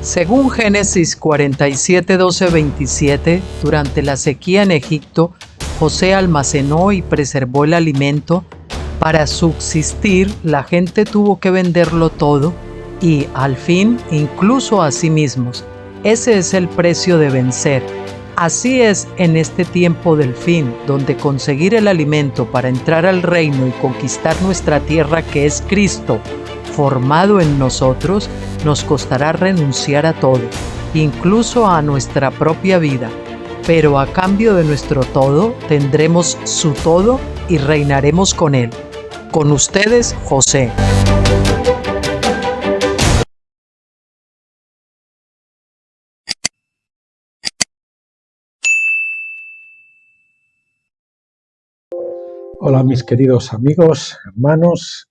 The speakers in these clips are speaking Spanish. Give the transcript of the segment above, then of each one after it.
Según Génesis 47, 12, 27, durante la sequía en Egipto, José almacenó y preservó el alimento. Para subsistir, la gente tuvo que venderlo todo y, al fin, incluso a sí mismos. Ese es el precio de vencer. Así es en este tiempo del fin, donde conseguir el alimento para entrar al reino y conquistar nuestra tierra, que es Cristo, formado en nosotros, nos costará renunciar a todo, incluso a nuestra propia vida. Pero a cambio de nuestro todo, tendremos su todo y reinaremos con él. Con ustedes, José. Hola mis queridos amigos, hermanos,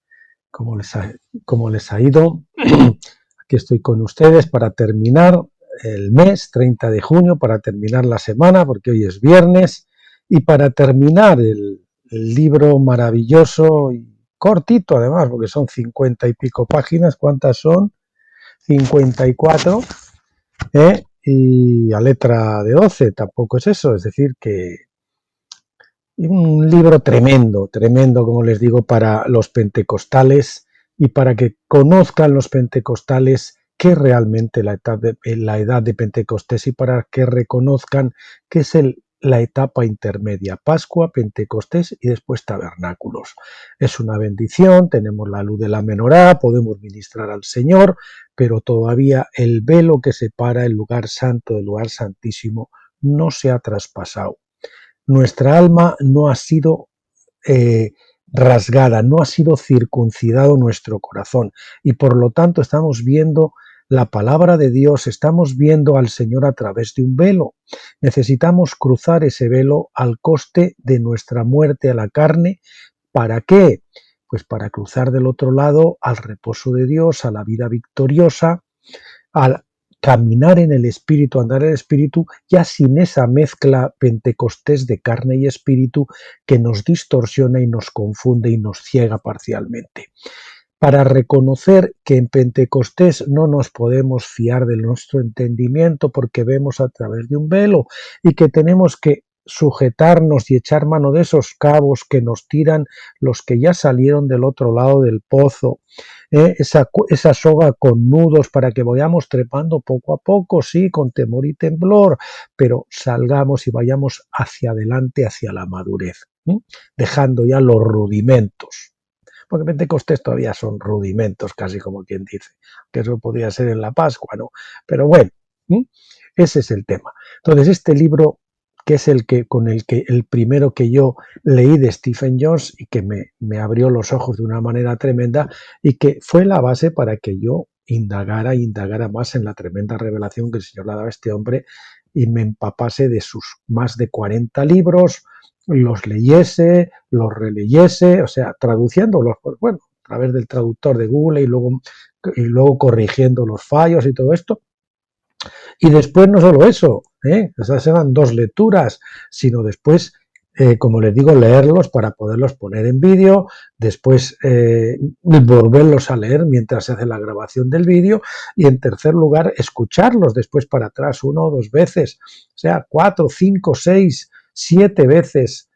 ¿cómo les ha ido? Aquí estoy con ustedes para terminar el mes, 30 de junio, para terminar la semana, porque hoy es viernes, y para terminar el libro maravilloso y cortito además, porque son 50 y pico páginas. ¿Cuántas son? 54, y a letra de 12, tampoco es eso, es decir que un libro tremendo, tremendo, como les digo, para los pentecostales y para que conozcan los pentecostales qué es realmente la edad de Pentecostés y para que reconozcan qué es la etapa intermedia, Pascua, Pentecostés y después tabernáculos. Es una bendición, tenemos la luz de la menorá, podemos ministrar al Señor, pero todavía el velo que separa el lugar santo del lugar santísimo no se ha traspasado. Nuestra alma no ha sido rasgada, no ha sido circuncidado nuestro corazón y por lo tanto estamos viendo la palabra de Dios, estamos viendo al Señor a través de un velo. Necesitamos cruzar ese velo al coste de nuestra muerte a la carne. ¿Para qué? Pues para cruzar del otro lado al reposo de Dios, a la vida victoriosa, al caminar en el Espíritu, andar en el Espíritu, ya sin esa mezcla pentecostés de carne y espíritu que nos distorsiona y nos confunde y nos ciega parcialmente. Para reconocer que en Pentecostés no nos podemos fiar de nuestro entendimiento porque vemos a través de un velo y que tenemos que sujetarnos y echar mano de esos cabos que nos tiran los que ya salieron del otro lado del pozo, esa soga con nudos para que vayamos trepando poco a poco, sí, con temor y temblor, pero salgamos y vayamos hacia adelante, hacia la madurez, dejando ya los rudimentos. Porque Pentecostés todavía son rudimentos, casi como quien dice, que eso podría ser en la Pascua, ¿no? Pero bueno, ese es el tema. Entonces, este libro, que es el primero que yo leí de Stephen Jones y que me abrió los ojos de una manera tremenda y que fue la base para que yo indagara más en la tremenda revelación que el Señor le daba a este hombre y me empapase de sus más de 40 libros, los leyese, los releyese, o sea, traduciéndolos, pues bueno, a través del traductor de Google y luego corrigiendo los fallos y todo esto. Y después no solo eso, esas eran 2 lecturas, sino después, como les digo, leerlos para poderlos poner en vídeo, después volverlos a leer mientras se hace la grabación del vídeo y en tercer lugar escucharlos después para atrás 1 o 2 veces, o sea, 4, 5, 6, 7 veces,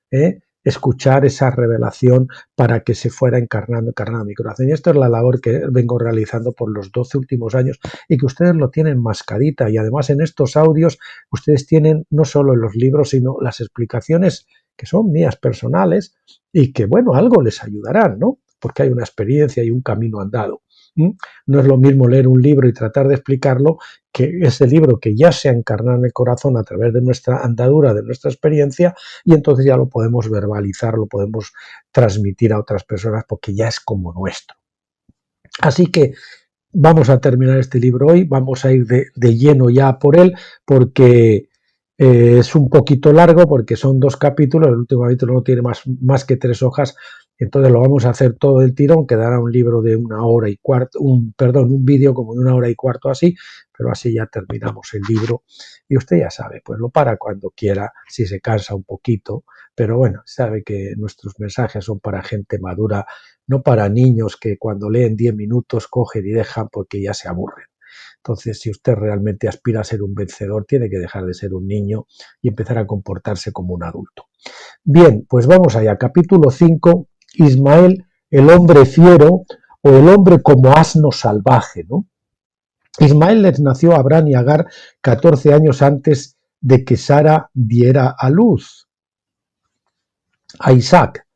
escuchar esa revelación para que se fuera encarnando en mi corazón. Y esto es la labor que vengo realizando por los 12 últimos años y que ustedes lo tienen mascadita. Y además en estos audios ustedes tienen no solo los libros, sino las explicaciones que son mías personales y que, bueno, algo les ayudarán, ¿no? Porque hay una experiencia y un camino andado. No es lo mismo leer un libro y tratar de explicarlo que ese libro que ya se ha encarnado en el corazón a través de nuestra andadura, de nuestra experiencia, y entonces ya lo podemos verbalizar, lo podemos transmitir a otras personas porque ya es como nuestro. Así que vamos a terminar este libro hoy, vamos a ir de lleno ya por él porque es un poquito largo porque son 2 capítulos, el último capítulo no tiene más que 3 hojas, entonces lo vamos a hacer todo el tirón, quedará un libro de 1 hora y cuarto, un vídeo como de 1 hora y cuarto así, pero así ya terminamos el libro y usted ya sabe, pues lo para cuando quiera, si se cansa un poquito, pero bueno, sabe que nuestros mensajes son para gente madura, no para niños que cuando leen 10 minutos cogen y dejan porque ya se aburren. Entonces, si usted realmente aspira a ser un vencedor, tiene que dejar de ser un niño y empezar a comportarse como un adulto. Bien, pues vamos allá. Capítulo 5, Ismael, el hombre fiero o el hombre como asno salvaje, ¿no? Ismael les nació a Abraham y Agar 14 años antes de que Sara diera a luz a Isaac.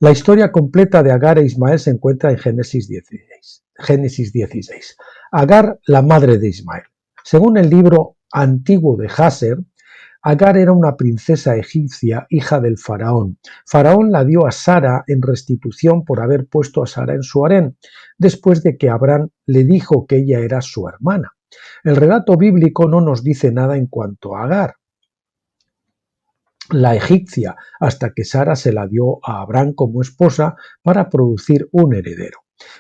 La historia completa de Agar e Ismael se encuentra en Génesis 16. Génesis 16. Agar, la madre de Ismael. Según el libro antiguo de Jaser, Agar era una princesa egipcia, hija del faraón. Faraón la dio a Sara en restitución por haber puesto a Sara en su harén, después de que Abraham le dijo que ella era su hermana. El relato bíblico no nos dice nada en cuanto a Agar, la egipcia, hasta que Sara se la dio a Abraham como esposa para producir un heredero.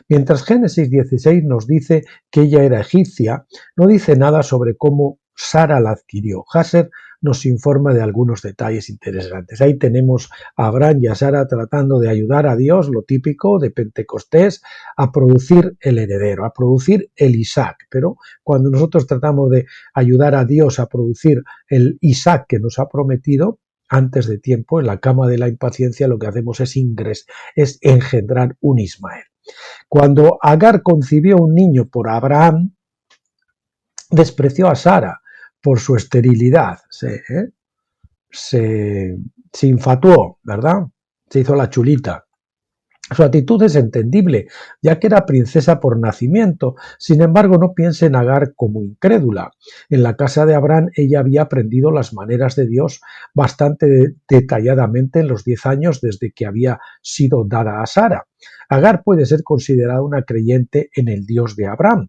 Mientras Génesis 16 nos dice que ella era egipcia, no dice nada sobre cómo Sara la adquirió. Jaser nos informa de algunos detalles interesantes. Ahí tenemos a Abraham y a Sara tratando de ayudar a Dios, lo típico de Pentecostés, a producir el heredero, a producir el Isaac. Pero cuando nosotros tratamos de ayudar a Dios a producir el Isaac que nos ha prometido, antes de tiempo, en la cama de la impaciencia, lo que hacemos es engendrar un Ismael. Cuando Agar concibió un niño por Abraham, despreció a Sara por su esterilidad, se infatuó, ¿verdad? Se hizo la chulita. Su actitud es entendible, ya que era princesa por nacimiento. Sin embargo, no piense en Agar como incrédula. En la casa de Abraham ella había aprendido las maneras de Dios bastante detalladamente en los 10 años desde que había sido dada a Sara. Agar puede ser considerada una creyente en el Dios de Abraham,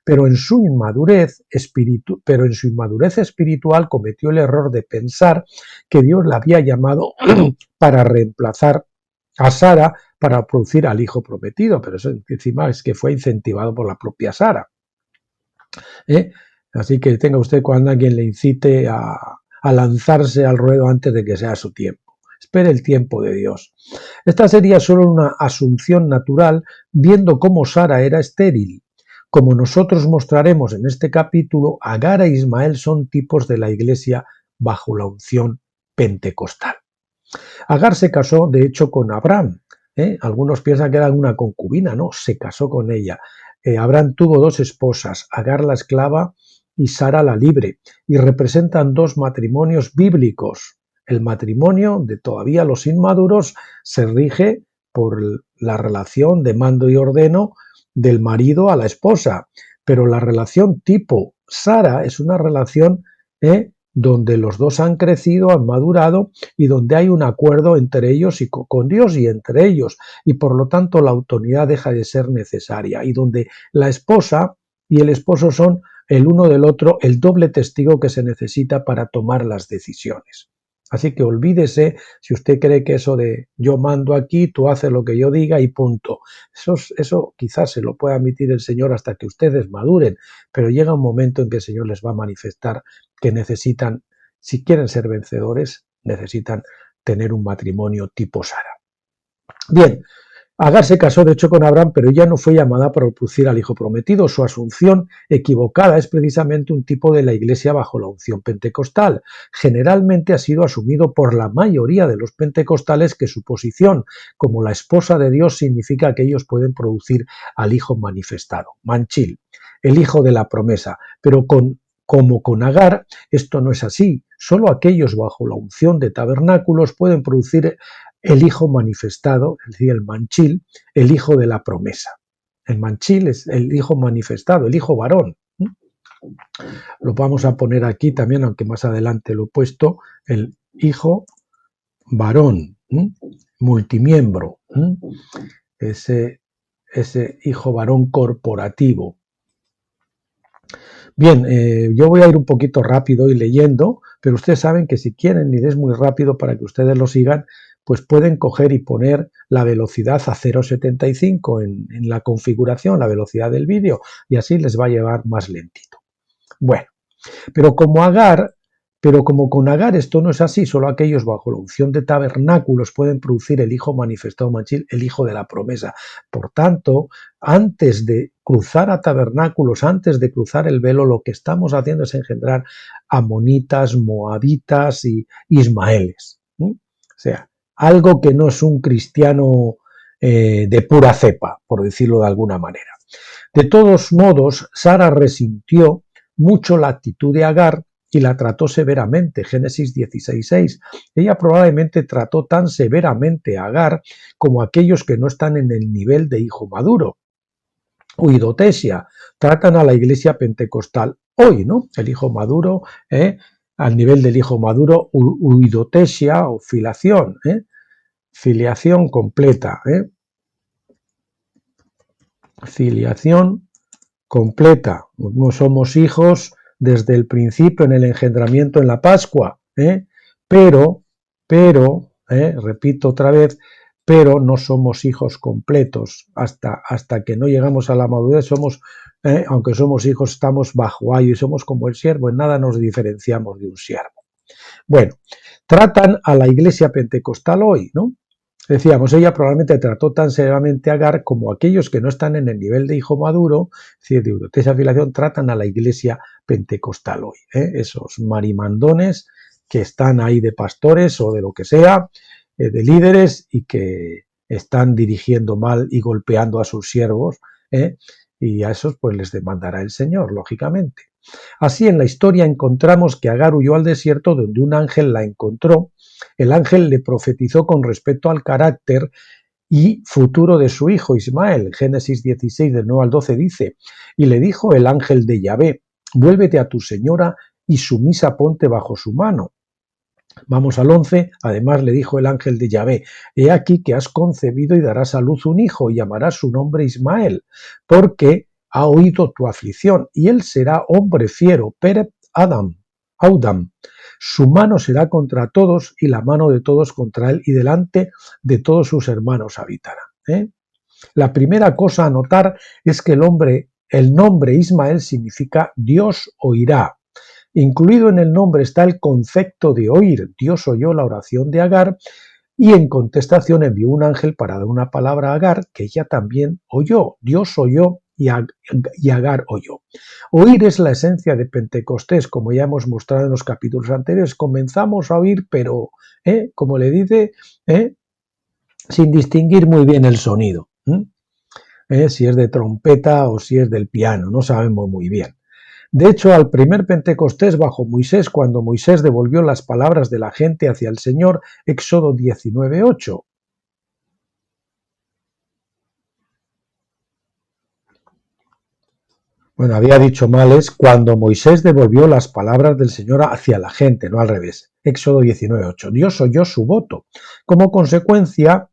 pero en su inmadurez espiritual cometió el error de pensar que Dios la había llamado para reemplazar a Sara para producir al hijo prometido, pero eso encima es que fue incentivado por la propia Sara. Así que tenga usted cuando alguien le incite a lanzarse al ruedo antes de que sea su tiempo. Espere el tiempo de Dios. Esta sería solo una asunción natural, viendo cómo Sara era estéril. Como nosotros mostraremos en este capítulo, Agar e Ismael son tipos de la iglesia bajo la unción pentecostal. Agar se casó, de hecho, con Abraham. Algunos piensan que era una concubina, no, se casó con ella. Abraham tuvo 2 esposas, Agar la esclava y Sara la libre, y representan 2 matrimonios bíblicos. El matrimonio de todavía los inmaduros se rige por la relación de mando y ordeno del marido a la esposa, pero la relación tipo Sara es una relación donde los 2 han crecido, han madurado y donde hay un acuerdo entre ellos y con Dios y entre ellos, y por lo tanto la autoridad deja de ser necesaria, y donde la esposa y el esposo son el uno del otro el doble testigo que se necesita para tomar las decisiones. Así que olvídese si usted cree que eso de yo mando aquí, tú haces lo que yo diga y punto. Eso quizás se lo pueda admitir el Señor hasta que ustedes maduren, pero llega un momento en que el Señor les va a manifestar que necesitan, si quieren ser vencedores, necesitan tener un matrimonio tipo Sara. Bien, Agar se casó de hecho con Abraham, pero ella no fue llamada para producir al hijo prometido. Su asunción equivocada es precisamente un tipo de la iglesia bajo la unción pentecostal. Generalmente ha sido asumido por la mayoría de los pentecostales que su posición como la esposa de Dios significa que ellos pueden producir al hijo manifestado, Manchil, el hijo de la promesa, pero como con Agar, esto no es así. Solo aquellos bajo la unción de tabernáculos pueden producir el hijo manifestado, es decir, el manchil, el hijo de la promesa. El manchil es el hijo manifestado, el hijo varón. Lo vamos a poner aquí también, aunque más adelante lo he puesto, el hijo varón, multimiembro, ese hijo varón corporativo. Bien, yo voy a ir un poquito rápido y leyendo, pero ustedes saben que si quieren, y es muy rápido para que ustedes lo sigan, pues pueden coger y poner la velocidad a 0,75 en la configuración, la velocidad del vídeo, y así les va a llevar más lentito. Bueno, pero como Agar Pero como con Agar esto no es así, solo aquellos bajo la unción de tabernáculos pueden producir el Hijo manifestado Machil, el Hijo de la promesa. Por tanto, antes de cruzar a tabernáculos, antes de cruzar el velo, lo que estamos haciendo es engendrar amonitas, moabitas y ismaeles. O sea, algo que no es un cristiano de pura cepa, por decirlo de alguna manera. De todos modos, Sara resintió mucho la actitud de Agar y la trató severamente. Génesis 16:6. Ella probablemente trató tan severamente a Agar como aquellos que no están en el nivel de hijo maduro. Huidotesia, tratan a la iglesia pentecostal hoy, ¿no? El hijo maduro, al nivel del hijo maduro, huidotesia o filiación, filiación completa, filiación completa. No somos hijos desde el principio en el engendramiento en la Pascua, pero, repito otra vez, pero no somos hijos completos. Hasta que no llegamos a la madurez somos, aunque somos hijos, estamos bajo ayo y somos como el siervo, en nada nos diferenciamos de un siervo. Bueno, tratan a la iglesia pentecostal hoy, ¿no? Decíamos, ella probablemente trató tan severamente a Agar como aquellos que no están en el nivel de hijo maduro, es decir, de esa filiación, tratan a la iglesia pentecostal hoy. Esos marimandones que están ahí de pastores o de lo que sea, de líderes y que están dirigiendo mal y golpeando a sus siervos, y a esos pues les demandará el Señor, lógicamente. Así en la historia encontramos que Agar huyó al desierto donde un ángel la encontró. El ángel le profetizó con respecto al carácter y futuro de su hijo Ismael. Génesis 16 del 9 al 12 dice, y le dijo el ángel de Yahvé, vuélvete a tu señora y sumisa ponte bajo su mano. Vamos al 11, además le dijo el ángel de Yahvé, he aquí que has concebido y darás a luz un hijo y llamarás su nombre Ismael, porque ha oído tu aflicción, y él será hombre fiero, Pereb Audam. Su mano será contra todos y la mano de todos contra él, y delante de todos sus hermanos habitará. La primera cosa a notar es que el nombre Ismael significa Dios oirá. Incluido en el nombre está el concepto de oír. Dios oyó la oración de Agar y en contestación envió un ángel para dar una palabra a Agar que ella también oyó. Dios oyó y Agar oyó. Oír es la esencia de Pentecostés, como ya hemos mostrado en los capítulos anteriores. Comenzamos a oír, pero, como le dice, sin distinguir muy bien el sonido. Si es de trompeta o si es del piano, no sabemos muy bien. De hecho, al primer Pentecostés bajo Moisés, cuando Moisés devolvió las palabras de la gente hacia el Señor, Éxodo 19:8. Bueno, había dicho mal, es cuando Moisés devolvió las palabras del Señor hacia la gente, no al revés. Éxodo 19:8. Dios oyó su voto. Como consecuencia,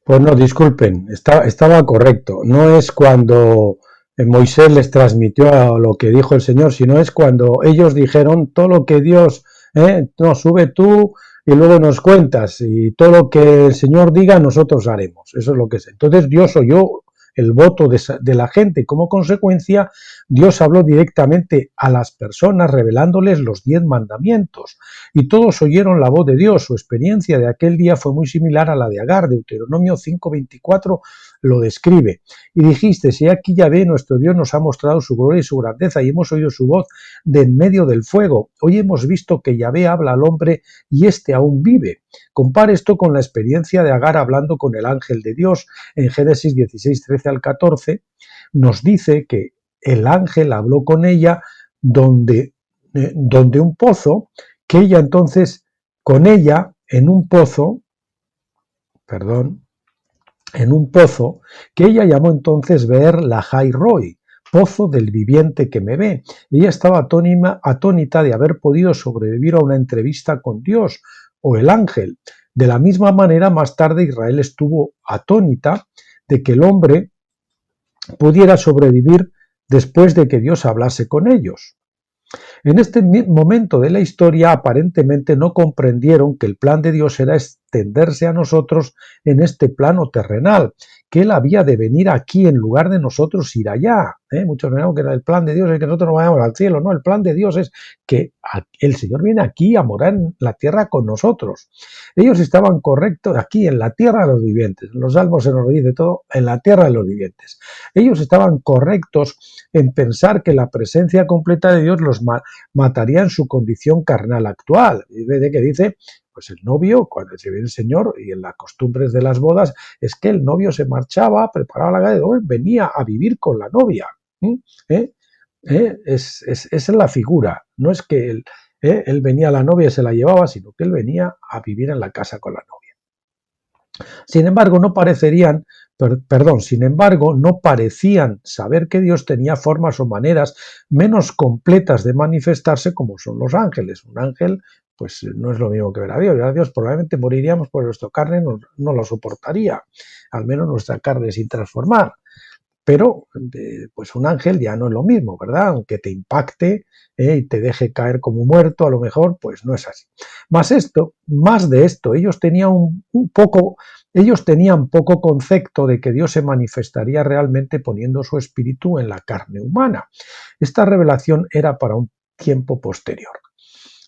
pues no, disculpen, estaba correcto. No es cuando Moisés les transmitió lo que dijo el Señor, sino es cuando ellos dijeron todo lo que Dios, no, sube tú y luego nos cuentas, y todo lo que el Señor diga nosotros haremos. Eso es lo que es. Entonces Dios oyó el voto de la gente. Como consecuencia, Dios habló directamente a las personas revelándoles los 10 mandamientos. Y todos oyeron la voz de Dios. Su experiencia de aquel día fue muy similar a la de Agar. Deuteronomio 5:24 lo describe. Y dijiste, si aquí Yahvé, nuestro Dios, nos ha mostrado su gloria y su grandeza, y hemos oído su voz de en medio del fuego. Hoy hemos visto que Yahvé habla al hombre y éste aún vive. Compare esto con la experiencia de Agar hablando con el ángel de Dios. En Génesis 16, 13 al 14, nos dice que el ángel habló con ella donde un pozo, que ella entonces, con ella, en un pozo, que ella llamó entonces Beer Lahai Roi, pozo del viviente que me ve. Ella estaba atónita de haber podido sobrevivir a una entrevista con Dios o el ángel. De la misma manera, más tarde Israel estuvo atónita de que el hombre pudiera sobrevivir después de que Dios hablase con ellos. En este momento de la historia aparentemente no comprendieron que el plan de Dios era extenderse a nosotros en este plano terrenal, que Él había de venir aquí en lugar de nosotros ir allá. Muchos creen que el plan de Dios es que nosotros nos vayamos al cielo. No, el plan de Dios es que el Señor viene aquí a morar en la tierra con nosotros. Ellos estaban correctos aquí en la tierra de los vivientes. En los Salmos se nos dice todo, en la tierra de los vivientes. Ellos estaban correctos en pensar que la presencia completa de Dios los mataría en su condición carnal actual. Y ve que dice, pues el novio, cuando se viene el Señor, y en las costumbres de las bodas, es que el novio se marchaba, preparaba la gala, venía a vivir con la novia. Esa es la figura. No es que él venía a la novia y se la llevaba, sino que él venía a vivir en la casa con la novia. Sin embargo, no parecían saber que Dios tenía formas o maneras menos completas de manifestarse como son los ángeles. Un ángel, pues no es lo mismo que ver a Dios. Ver a Dios probablemente moriríamos porque nuestra carne no lo soportaría, al menos nuestra carne sin transformar. Pero pues un ángel ya no es lo mismo, ¿verdad? Aunque te impacte y te deje caer como muerto, a lo mejor, pues no es así. Más de esto, ellos tenían poco concepto de que Dios se manifestaría realmente poniendo su espíritu en la carne humana. Esta revelación era para un tiempo posterior.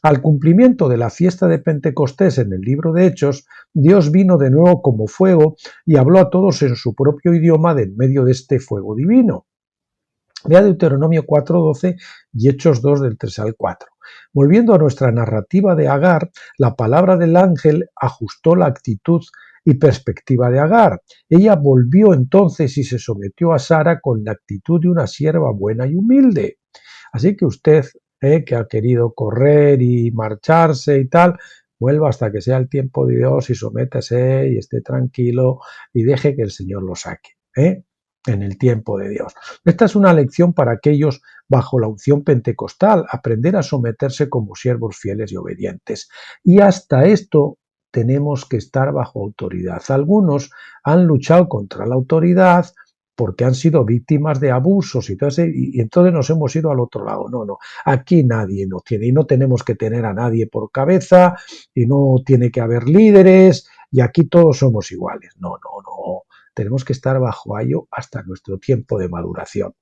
Al cumplimiento de la fiesta de Pentecostés en el libro de Hechos, Dios vino de nuevo como fuego y habló a todos en su propio idioma de en medio de este fuego divino. Vea Deuteronomio 4:12 y Hechos 2 del 3 al 4. Volviendo a nuestra narrativa de Agar, la palabra del ángel ajustó la actitud y perspectiva de Agar. Ella volvió entonces y se sometió a Sara con la actitud de una sierva buena y humilde. Así que usted, que ha querido correr y marcharse y tal, vuelva hasta que sea el tiempo de Dios y sométase y esté tranquilo y deje que el Señor lo saque, en el tiempo de Dios. Esta es una lección para aquellos bajo la unción pentecostal, aprender a someterse como siervos fieles y obedientes. Y hasta esto tenemos que estar bajo autoridad. Algunos han luchado contra la autoridad porque han sido víctimas de abusos y entonces nos hemos ido al otro lado. No, aquí nadie nos tiene y no tenemos que tener a nadie por cabeza y no tiene que haber líderes y aquí todos somos iguales. No. Tenemos que estar bajo ello hasta nuestro tiempo de maduración.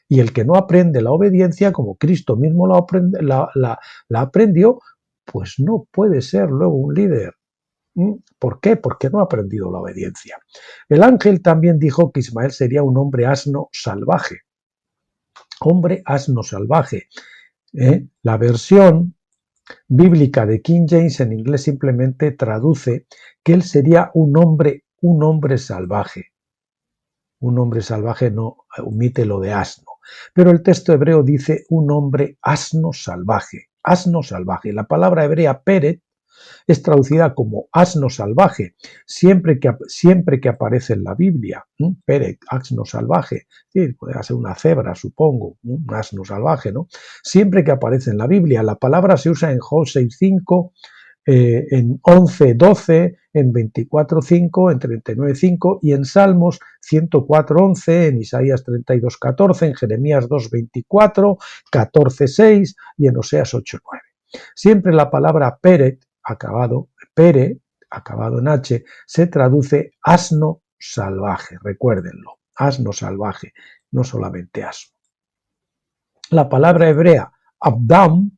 Y el que no aprende la obediencia, como Cristo mismo la aprendió, pues no puede ser luego un líder. ¿Por qué? Porque no ha aprendido la obediencia. El ángel también dijo que Ismael sería un hombre asno salvaje. Hombre asno salvaje. La versión bíblica de King James en inglés simplemente traduce que él sería un hombre salvaje. Un hombre salvaje no omite lo de asno. Pero el texto hebreo dice un hombre asno salvaje. Asno salvaje. La palabra hebrea peret es traducida como asno salvaje, siempre que aparece en la Biblia. Peret, asno salvaje, sí, podría ser una cebra, supongo, un asno salvaje, ¿no? Siempre que aparece en la Biblia. La palabra se usa en Job 6:5, en 11:12, en 24:5, en 39:5 y en Salmos 104:11, en Isaías 32:14, en Jeremías 2:24, 14:6 y en Oseas 8:9. Siempre la palabra peret, acabado en H, se traduce asno salvaje, recuérdenlo, asno salvaje, no solamente asno. La palabra hebrea abdam,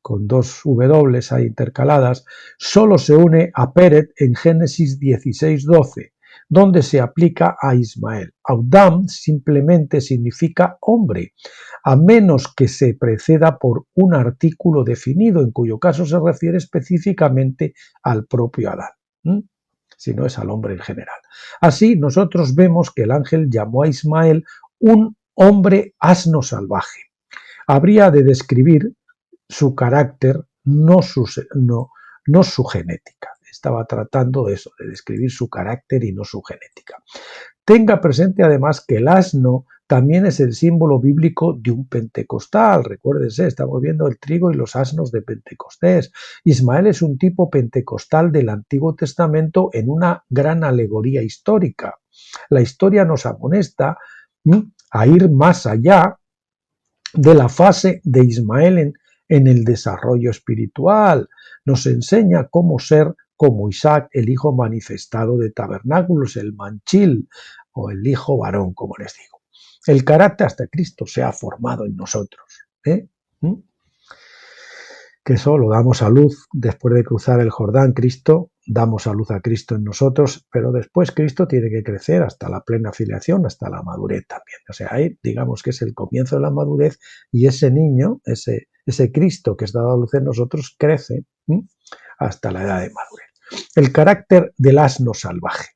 con dos W ahí intercaladas, solo se une a Peret en Génesis 16:12, donde se aplica a Ismael. Abdam simplemente significa hombre, a menos que se preceda por un artículo definido, en cuyo caso se refiere específicamente al propio Adán, si no es al hombre en general. Así, nosotros vemos que el ángel llamó a Ismael un hombre asno salvaje. Habría de describir su carácter, no su genética. Estaba tratando de eso, de describir su carácter y no su genética. Tenga presente además que el asno también es el símbolo bíblico de un pentecostal. Recuérdense, estamos viendo el trigo y los asnos de Pentecostés. Ismael es un tipo pentecostal del Antiguo Testamento en una gran alegoría histórica. La historia nos amonesta a ir más allá de la fase de Ismael en el desarrollo espiritual. Nos enseña cómo ser como Isaac, el hijo manifestado de tabernáculos, el manchil o el hijo varón, como les digo. El carácter hasta Cristo se ha formado en nosotros. Que eso lo damos a luz después de cruzar el Jordán. Cristo, damos a luz a Cristo en nosotros, pero después Cristo tiene que crecer hasta la plena filiación, hasta la madurez también. O sea, ahí digamos que es el comienzo de la madurez y ese niño, ese Cristo que es dado a luz en nosotros, crece hasta la edad de madurez. El carácter del asno salvaje.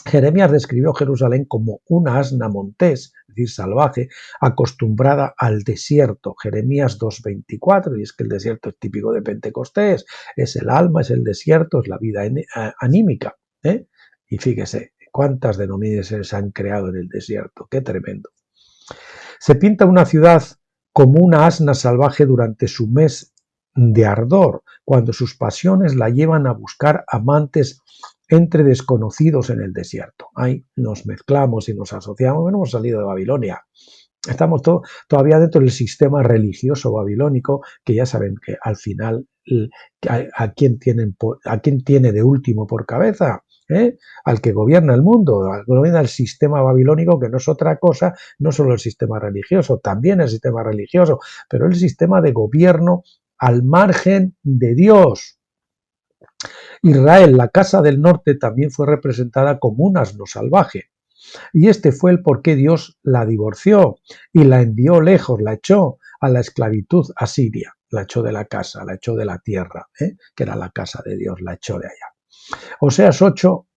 Jeremías describió Jerusalén como una asna montés, es decir, salvaje, acostumbrada al desierto. Jeremías 2:24, y es que el desierto es típico de Pentecostés, es el alma, es el desierto, es la vida anímica. Y fíjese, cuántas denominaciones se han creado en el desierto, qué tremendo. Se pinta una ciudad como una asna salvaje durante su mes de ardor, cuando sus pasiones la llevan a buscar amantes entre desconocidos en el desierto. Ahí nos mezclamos y nos asociamos. Bueno, hemos salido de Babilonia. Estamos todavía dentro del sistema religioso babilónico, que ya saben que al final a quién tiene de último por cabeza. Al que gobierna el mundo, al que gobierna el sistema babilónico, que no es otra cosa, no solo el sistema religioso, también el sistema religioso, pero el sistema de gobierno al margen de Dios. Israel, la casa del norte, también fue representada como un asno salvaje. Y este fue el por qué Dios la divorció y la envió lejos, la echó a la esclavitud a Siria, la echó de la casa, la echó de la tierra, que era la casa de Dios, la echó de allá. Oseas 8,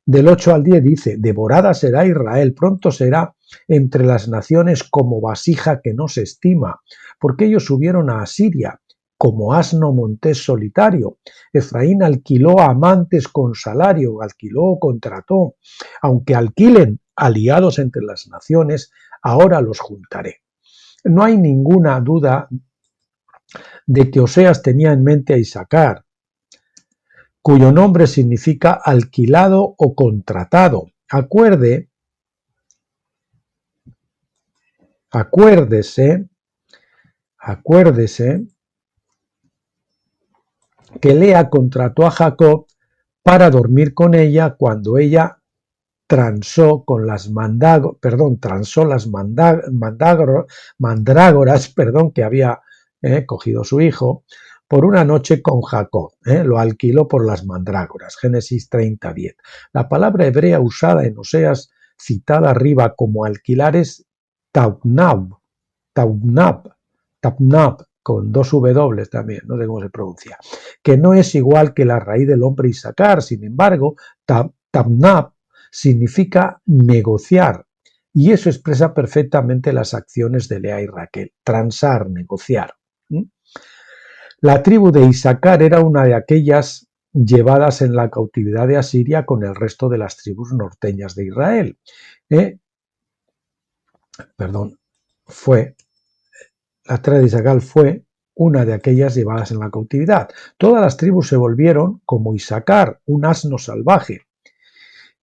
del 8 al 10 dice, devorada será Israel, pronto será entre las naciones como vasija que no se estima, porque ellos subieron a Asiria como asno montés solitario. Efraín alquiló a amantes con salario, alquiló o contrató. Aunque alquilen aliados entre las naciones, ahora los juntaré. No hay ninguna duda de que Oseas tenía en mente a Isacar, cuyo nombre significa alquilado o contratado. Acuérdese que Lea contrató a Jacob para dormir con ella cuando ella transó las mandrágoras, que había cogido su hijo por una noche con Jacob. Lo alquiló por las mandrágoras. Génesis 30:10. La palabra hebrea usada en Oseas, citada arriba como alquilar, es taubnab, con dos W también, no sé cómo se pronuncia, que no es igual que la raíz del hombre Isacar. Sin embargo, tabnab significa negociar, y eso expresa perfectamente las acciones de Lea y Raquel, transar, negociar. La tribu de Isacar era una de aquellas llevadas en la cautividad de Asiria con el resto de las tribus norteñas de Israel. La tribu de Isacar fue una de aquellas llevadas en la cautividad. Todas las tribus se volvieron como Isacar, un asno salvaje,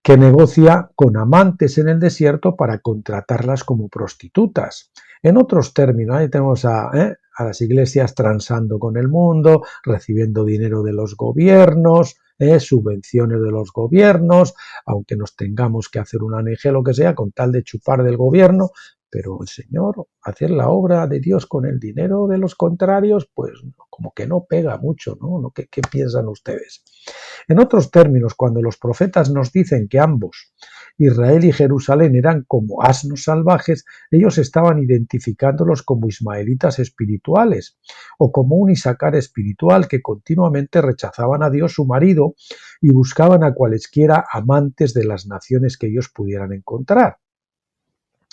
que negocia con amantes en el desierto para contratarlas como prostitutas. En otros términos, ahí tenemos a las iglesias transando con el mundo, recibiendo dinero de los gobiernos, subvenciones de los gobiernos, aunque nos tengamos que hacer una ONG, lo que sea, con tal de chupar del gobierno. Pero el Señor, hacer la obra de Dios con el dinero de los contrarios, pues como que no pega mucho, ¿no? ¿Qué piensan ustedes? En otros términos, cuando los profetas nos dicen que ambos, Israel y Jerusalén, eran como asnos salvajes, ellos estaban identificándolos como ismaelitas espirituales o como un Isacar espiritual que continuamente rechazaban a Dios, su marido, y buscaban a cualesquiera amantes de las naciones que ellos pudieran encontrar.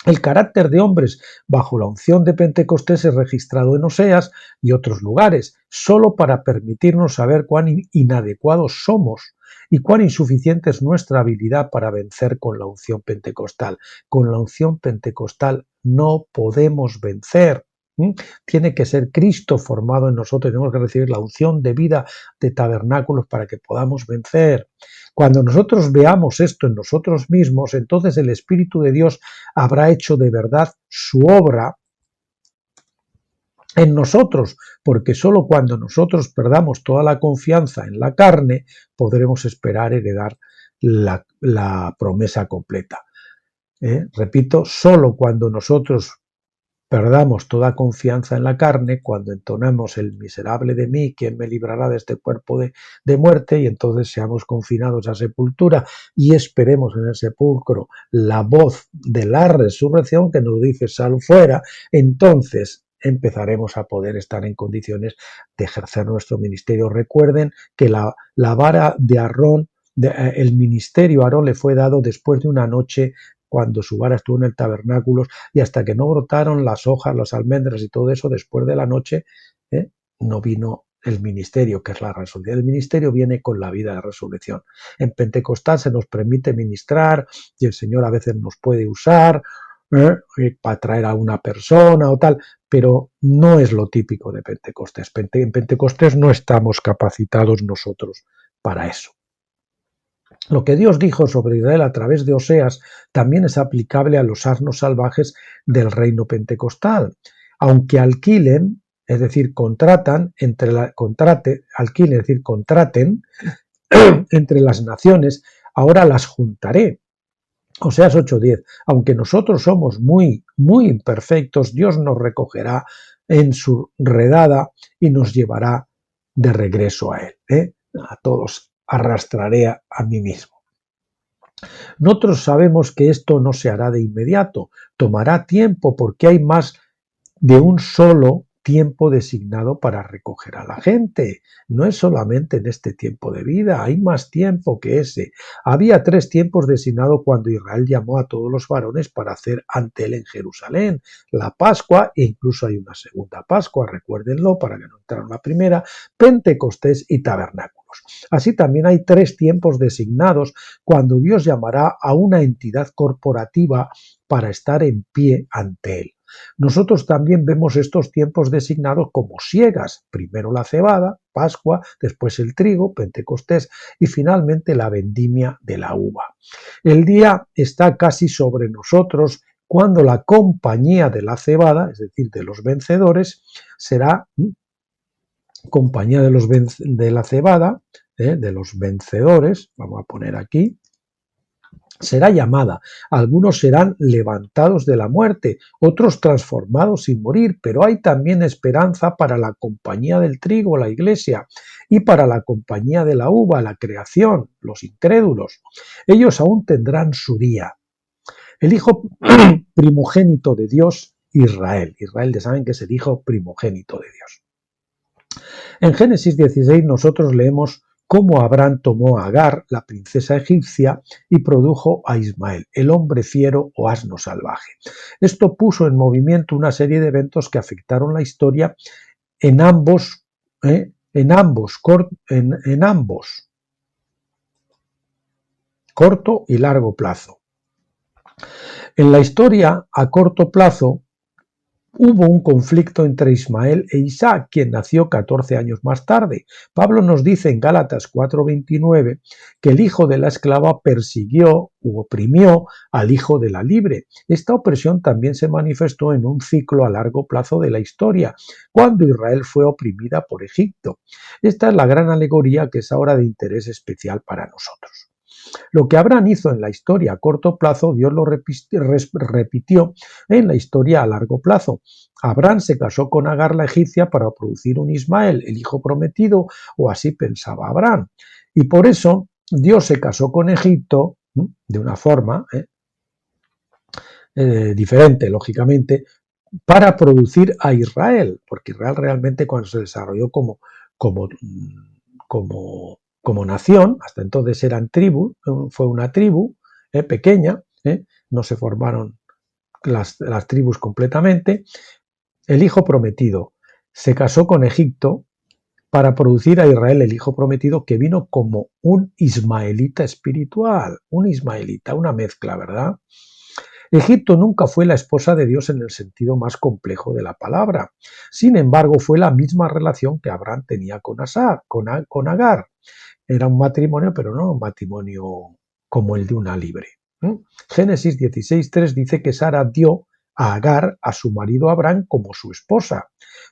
El carácter de hombres bajo la unción de Pentecostés es registrado en Oseas y otros lugares, solo para permitirnos saber cuán inadecuados somos y cuán insuficiente es nuestra habilidad para vencer con la unción pentecostal. Con la unción pentecostal no podemos vencer. Tiene que ser Cristo formado en nosotros, tenemos que recibir la unción de vida de tabernáculos para que podamos vencer. Cuando nosotros veamos esto en nosotros mismos, entonces el Espíritu de Dios habrá hecho de verdad su obra en nosotros, porque sólo cuando nosotros perdamos toda la confianza en la carne podremos esperar heredar la promesa completa. Repito, sólo cuando nosotros perdamos toda confianza en la carne, cuando entonemos el miserable de mí, ¿quién me librará de este cuerpo de muerte? Y entonces seamos confinados a sepultura y esperemos en el sepulcro la voz de la resurrección que nos dice sal fuera, entonces empezaremos a poder estar en condiciones de ejercer nuestro ministerio. Recuerden que la vara de Aarón, el ministerio a Aarón le fue dado después de una noche cuando su vara estuvo en el tabernáculo, y hasta que no brotaron las hojas, las almendras y todo eso, después de la noche, no vino el ministerio, que es la resurrección. El ministerio viene con la vida de resurrección. En Pentecostés se nos permite ministrar y el Señor a veces nos puede usar para traer a una persona o tal, pero no es lo típico de Pentecostés. En Pentecostés no estamos capacitados nosotros para eso. Lo que Dios dijo sobre Israel a través de Oseas también es aplicable a los asnos salvajes del reino pentecostal. Aunque alquilen, es decir, contraten entre las naciones, ahora las juntaré. Oseas 8:10. Aunque nosotros somos muy, muy imperfectos, Dios nos recogerá en su redada y nos llevará de regreso a Él. A todos arrastraré a mí mismo. Nosotros sabemos que esto no se hará de inmediato, tomará tiempo porque hay más de un solo tiempo designado para recoger a la gente. No es solamente en este tiempo de vida, hay más tiempo que ese. Había 3 tiempos designados cuando Israel llamó a todos los varones para hacer ante él en Jerusalén. La Pascua, e incluso hay una segunda Pascua, recuérdenlo para que no entraran la primera, Pentecostés y Tabernáculos. Así también hay 3 tiempos designados cuando Dios llamará a una entidad corporativa para estar en pie ante él. Nosotros también vemos estos tiempos designados como siegas, primero la cebada, Pascua, después el trigo, Pentecostés y finalmente la vendimia de la uva. El día está casi sobre nosotros cuando la compañía de la cebada, es decir, de los vencedores, será compañía de la cebada, de los vencedores, vamos a poner aquí, será llamada. Algunos serán levantados de la muerte, otros transformados sin morir, pero hay también esperanza para la compañía del trigo, la iglesia, y para la compañía de la uva, la creación, los incrédulos. Ellos aún tendrán su día. El hijo primogénito de Dios, Israel. Israel, ya saben que es el hijo primogénito de Dios. En Génesis 16 nosotros leemos cómo Abraham tomó a Agar, la princesa egipcia, y produjo a Ismael, el hombre fiero o asno salvaje. Esto puso en movimiento una serie de eventos que afectaron la historia en ambos corto y largo plazo. En la historia a corto plazo hubo un conflicto entre Ismael e Isaac, quien nació 14 años más tarde. Pablo nos dice en Gálatas 4:29 que el hijo de la esclava persiguió u oprimió al hijo de la libre. Esta opresión también se manifestó en un ciclo a largo plazo de la historia, cuando Israel fue oprimida por Egipto. Esta es la gran alegoría que es ahora de interés especial para nosotros. Lo que Abraham hizo en la historia a corto plazo, Dios lo repitió en la historia a largo plazo. Abraham se casó con Agar la egipcia para producir un Ismael, el hijo prometido, o así pensaba Abraham. Y por eso Dios se casó con Egipto de una forma diferente, lógicamente, para producir a Israel, porque Israel realmente cuando se desarrolló como nación, hasta entonces eran tribus, fue una tribu pequeña, no se formaron las tribus completamente. El hijo prometido se casó con Egipto para producir a Israel, el hijo prometido, que vino como un ismaelita espiritual, un ismaelita, una mezcla, ¿verdad? Egipto nunca fue la esposa de Dios en el sentido más complejo de la palabra. Sin embargo, fue la misma relación que Abraham tenía con Agar. Era un matrimonio, pero no un matrimonio como el de una libre. Génesis 16:3 dice que Sara dio a Agar, a su marido Abraham, como su esposa.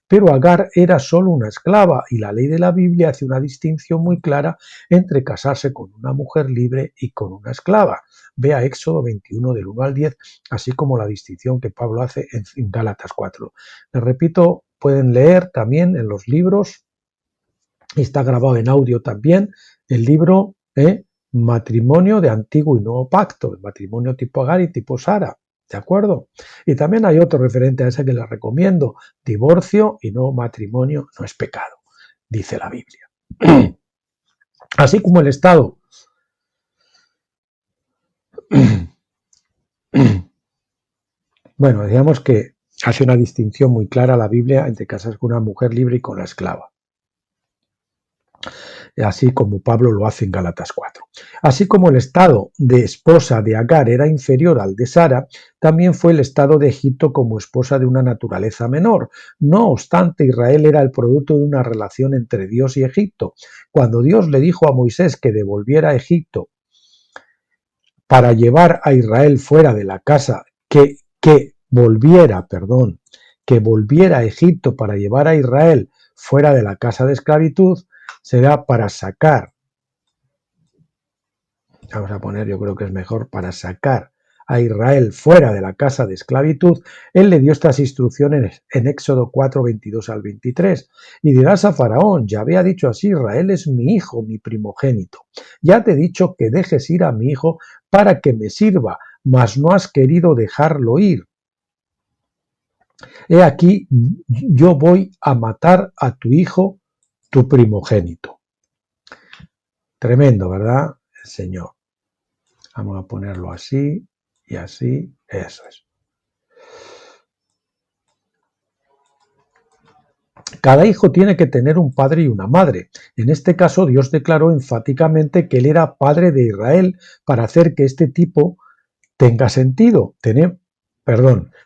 Pero Agar era solo una esclava y la ley de la Biblia hace una distinción muy clara entre casarse con una mujer libre y con una esclava. Vea Éxodo 21 del 1 al 10, así como la distinción que Pablo hace en Gálatas 4. Les repito, pueden leer también en los libros, está grabado en audio también, el libro Matrimonio de Antiguo y Nuevo Pacto, el matrimonio tipo Agar y tipo Sara. ¿De acuerdo? Y también hay otro referente a ese que les recomiendo. Divorcio y no matrimonio no es pecado, dice la Biblia. Así como el Estado bueno, digamos que hace una distinción muy clara la Biblia entre casarse con una mujer libre y con la esclava. Así como Pablo lo hace en Gálatas 4. Así como el estado de esposa de Agar era inferior al de Sara, también fue el estado de Egipto como esposa de una naturaleza menor. No obstante, Israel era el producto de una relación entre Dios y Egipto. Cuando Dios le dijo a Moisés que devolviera a Egipto para llevar a Israel fuera de la casa, que volviera a Egipto para llevar a Israel fuera de la casa de esclavitud, será para sacar, vamos a poner, yo creo que es mejor, para sacar a Israel fuera de la casa de esclavitud. Él le dio estas instrucciones en Éxodo 4, 22 al 23. Y dirás a Faraón, Yahvé ha dicho así, Israel es mi hijo, mi primogénito. Ya te he dicho que dejes ir a mi hijo para que me sirva, mas no has querido dejarlo ir. He aquí, yo voy a matar a tu hijo, tu primogénito. Tremendo, ¿verdad? El Señor. Vamos a ponerlo así y así, eso es. Cada hijo tiene que tener un padre y una madre. En este caso, Dios declaró enfáticamente que Él era padre de Israel para hacer que este tipo tenga sentido.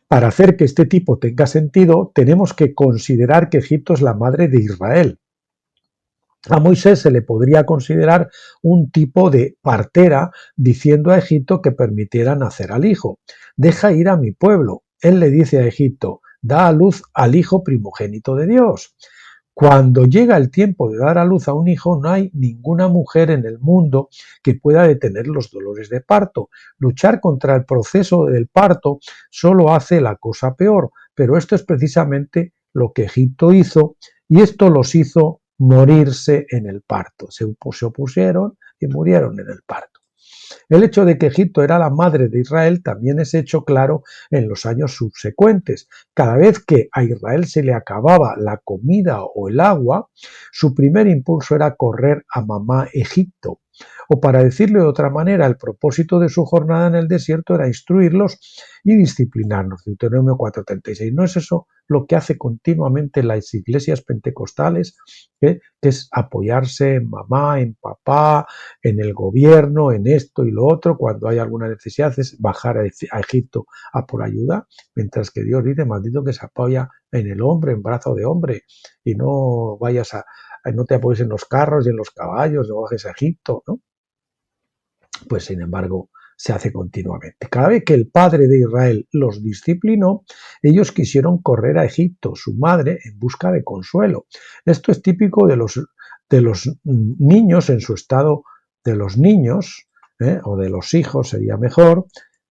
Para hacer que este tipo tenga sentido, tenemos que considerar que Egipto es la madre de Israel. A Moisés se le podría considerar un tipo de partera diciendo a Egipto que permitiera nacer al hijo. Deja ir a mi pueblo. Él le dice a Egipto, da a luz al hijo primogénito de Dios. Cuando llega el tiempo de dar a luz a un hijo, no hay ninguna mujer en el mundo que pueda detener los dolores de parto. Luchar contra el proceso del parto solo hace la cosa peor, pero esto es precisamente lo que Egipto hizo, y esto los hizo morirse en el parto. Se opusieron y murieron en el parto. El hecho de que Egipto era la madre de Israel también es hecho claro en los años subsecuentes. Cada vez que a Israel se le acababa la comida o el agua, su primer impulso era correr a mamá Egipto. O para decirlo de otra manera, el propósito de su jornada en el desierto era instruirlos y disciplinarnos. Deuteronomio 4:36. ¿No es eso lo que hace continuamente las iglesias pentecostales? Que es apoyarse en mamá, en papá, en el gobierno, en esto y lo otro. Cuando hay alguna necesidad es bajar a Egipto a por ayuda, mientras que Dios dice, maldito que se apoya en el hombre, en brazo de hombre, y no vayas no te apoyes en los carros y en los caballos, no bajes a Egipto, ¿no? Pues sin embargo se hace continuamente. Cada vez que el padre de Israel los disciplinó, ellos quisieron correr a Egipto, su madre, en busca de consuelo. Esto es típico de los niños en su estado, de los niños, o de los hijos sería mejor,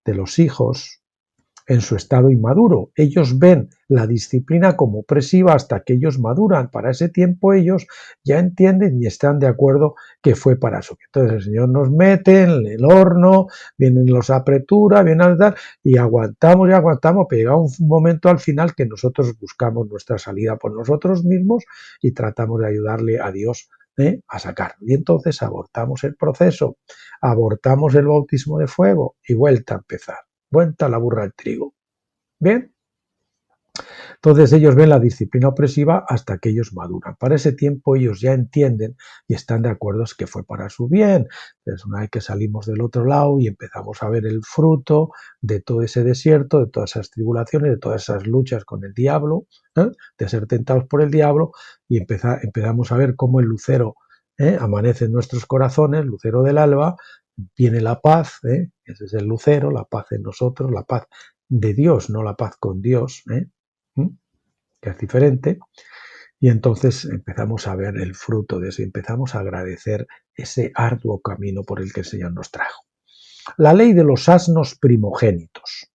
de los hijos en su estado inmaduro. Ellos ven la disciplina como opresiva hasta que ellos maduran. Para ese tiempo ellos ya entienden y están de acuerdo que fue para eso. Entonces el Señor nos mete en el horno, vienen los apretura, vienen al dar y aguantamos, pero llega un momento al final que nosotros buscamos nuestra salida por nosotros mismos y tratamos de ayudarle a Dios a sacarlo. Y entonces abortamos el proceso, abortamos el bautismo de fuego y vuelta a empezar. Vuelta la burra al trigo. ¿Bien? Entonces ellos ven la disciplina opresiva hasta que ellos maduran. Para ese tiempo ellos ya entienden y están de acuerdo que fue para su bien. Entonces una vez que salimos del otro lado y empezamos a ver el fruto de todo ese desierto, de todas esas tribulaciones, de todas esas luchas con el diablo, de ser tentados por el diablo, y empezamos a ver cómo el lucero amanece en nuestros corazones, lucero del alba, viene la paz, ese es el lucero, la paz en nosotros, la paz de Dios, no la paz con Dios, que es diferente. Y entonces empezamos a ver el fruto de eso, empezamos a agradecer ese arduo camino por el que el Señor nos trajo. La ley de los asnos primogénitos.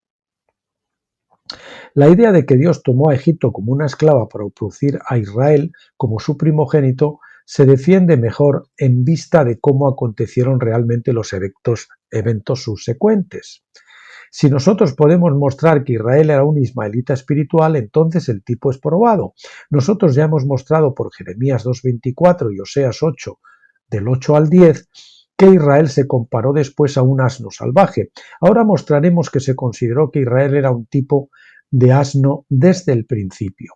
La idea de que Dios tomó a Egipto como una esclava para producir a Israel como su primogénito se defiende mejor en vista de cómo acontecieron realmente los eventos subsecuentes. Si nosotros podemos mostrar que Israel era un ismaelita espiritual, entonces el tipo es probado. Nosotros ya hemos mostrado por Jeremías 2:24 y Oseas 8, del 8 al 10, que Israel se comparó después a un asno salvaje. Ahora mostraremos que se consideró que Israel era un tipo de asno desde el principio.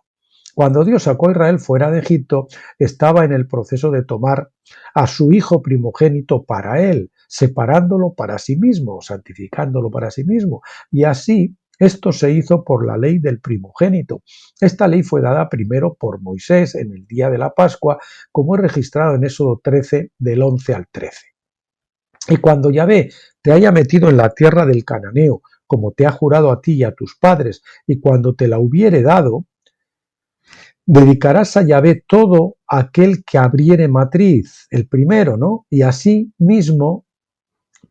Cuando Dios sacó a Israel fuera de Egipto, estaba en el proceso de tomar a su hijo primogénito para él, separándolo para sí mismo, santificándolo para sí mismo. Y así esto se hizo por la ley del primogénito. Esta ley fue dada primero por Moisés en el día de la Pascua, como es registrado en Éxodo 13, del 11 al 13. Y cuando Yahvé te haya metido en la tierra del cananeo, como te ha jurado a ti y a tus padres, y cuando te la hubiere dado, dedicarás a Yahvé todo aquel que abriere matriz, el primero, ¿no? Y así mismo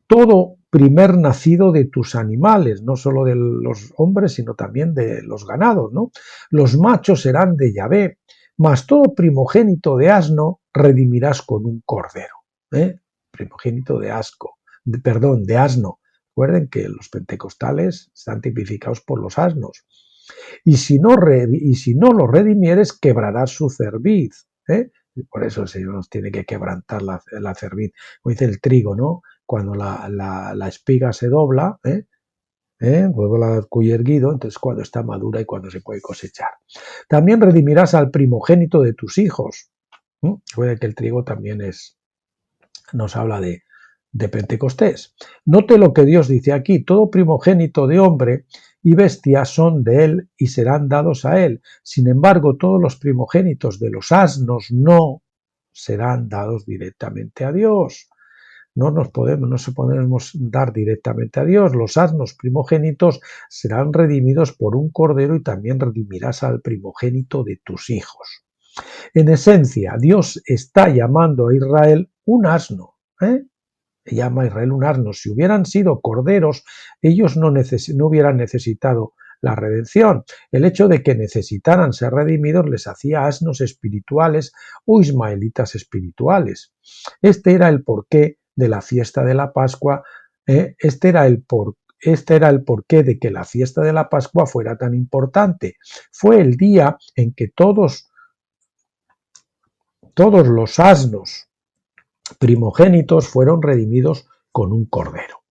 todo primer nacido de tus animales, no solo de los hombres, sino también de los ganados, ¿no? Los machos serán de Yahvé, mas todo primogénito de asno redimirás con un cordero, primogénito de de asno. Recuerden que los pentecostales están tipificados por los asnos. Y si no lo redimieres, quebrarás su cerviz. Por eso el Señor nos tiene que quebrantar la cerviz. Como dice el trigo, ¿no? Cuando la espiga se dobla, luego la cuyo erguido, entonces cuando está madura y cuando se puede cosechar. También redimirás al primogénito de tus hijos. Recuerda que el trigo también nos habla de Pentecostés. Note lo que Dios dice aquí: todo primogénito de hombre y bestia son de él y serán dados a él. Sin embargo, todos los primogénitos de los asnos no serán dados directamente a Dios. No se podemos dar directamente a Dios. Los asnos primogénitos serán redimidos por un cordero y también redimirás al primogénito de tus hijos. En esencia, Dios está llamando a Israel un asno. Llama a Israel un asno. Si hubieran sido corderos, ellos no hubieran necesitado la redención. El hecho de que necesitaran ser redimidos les hacía asnos espirituales o ismaelitas espirituales. Este era el porqué de la fiesta de la Pascua. Este era el porqué de que la fiesta de la Pascua fuera tan importante. Fue el día en que todos los asnos primogénitos fueron redimidos con un cordero.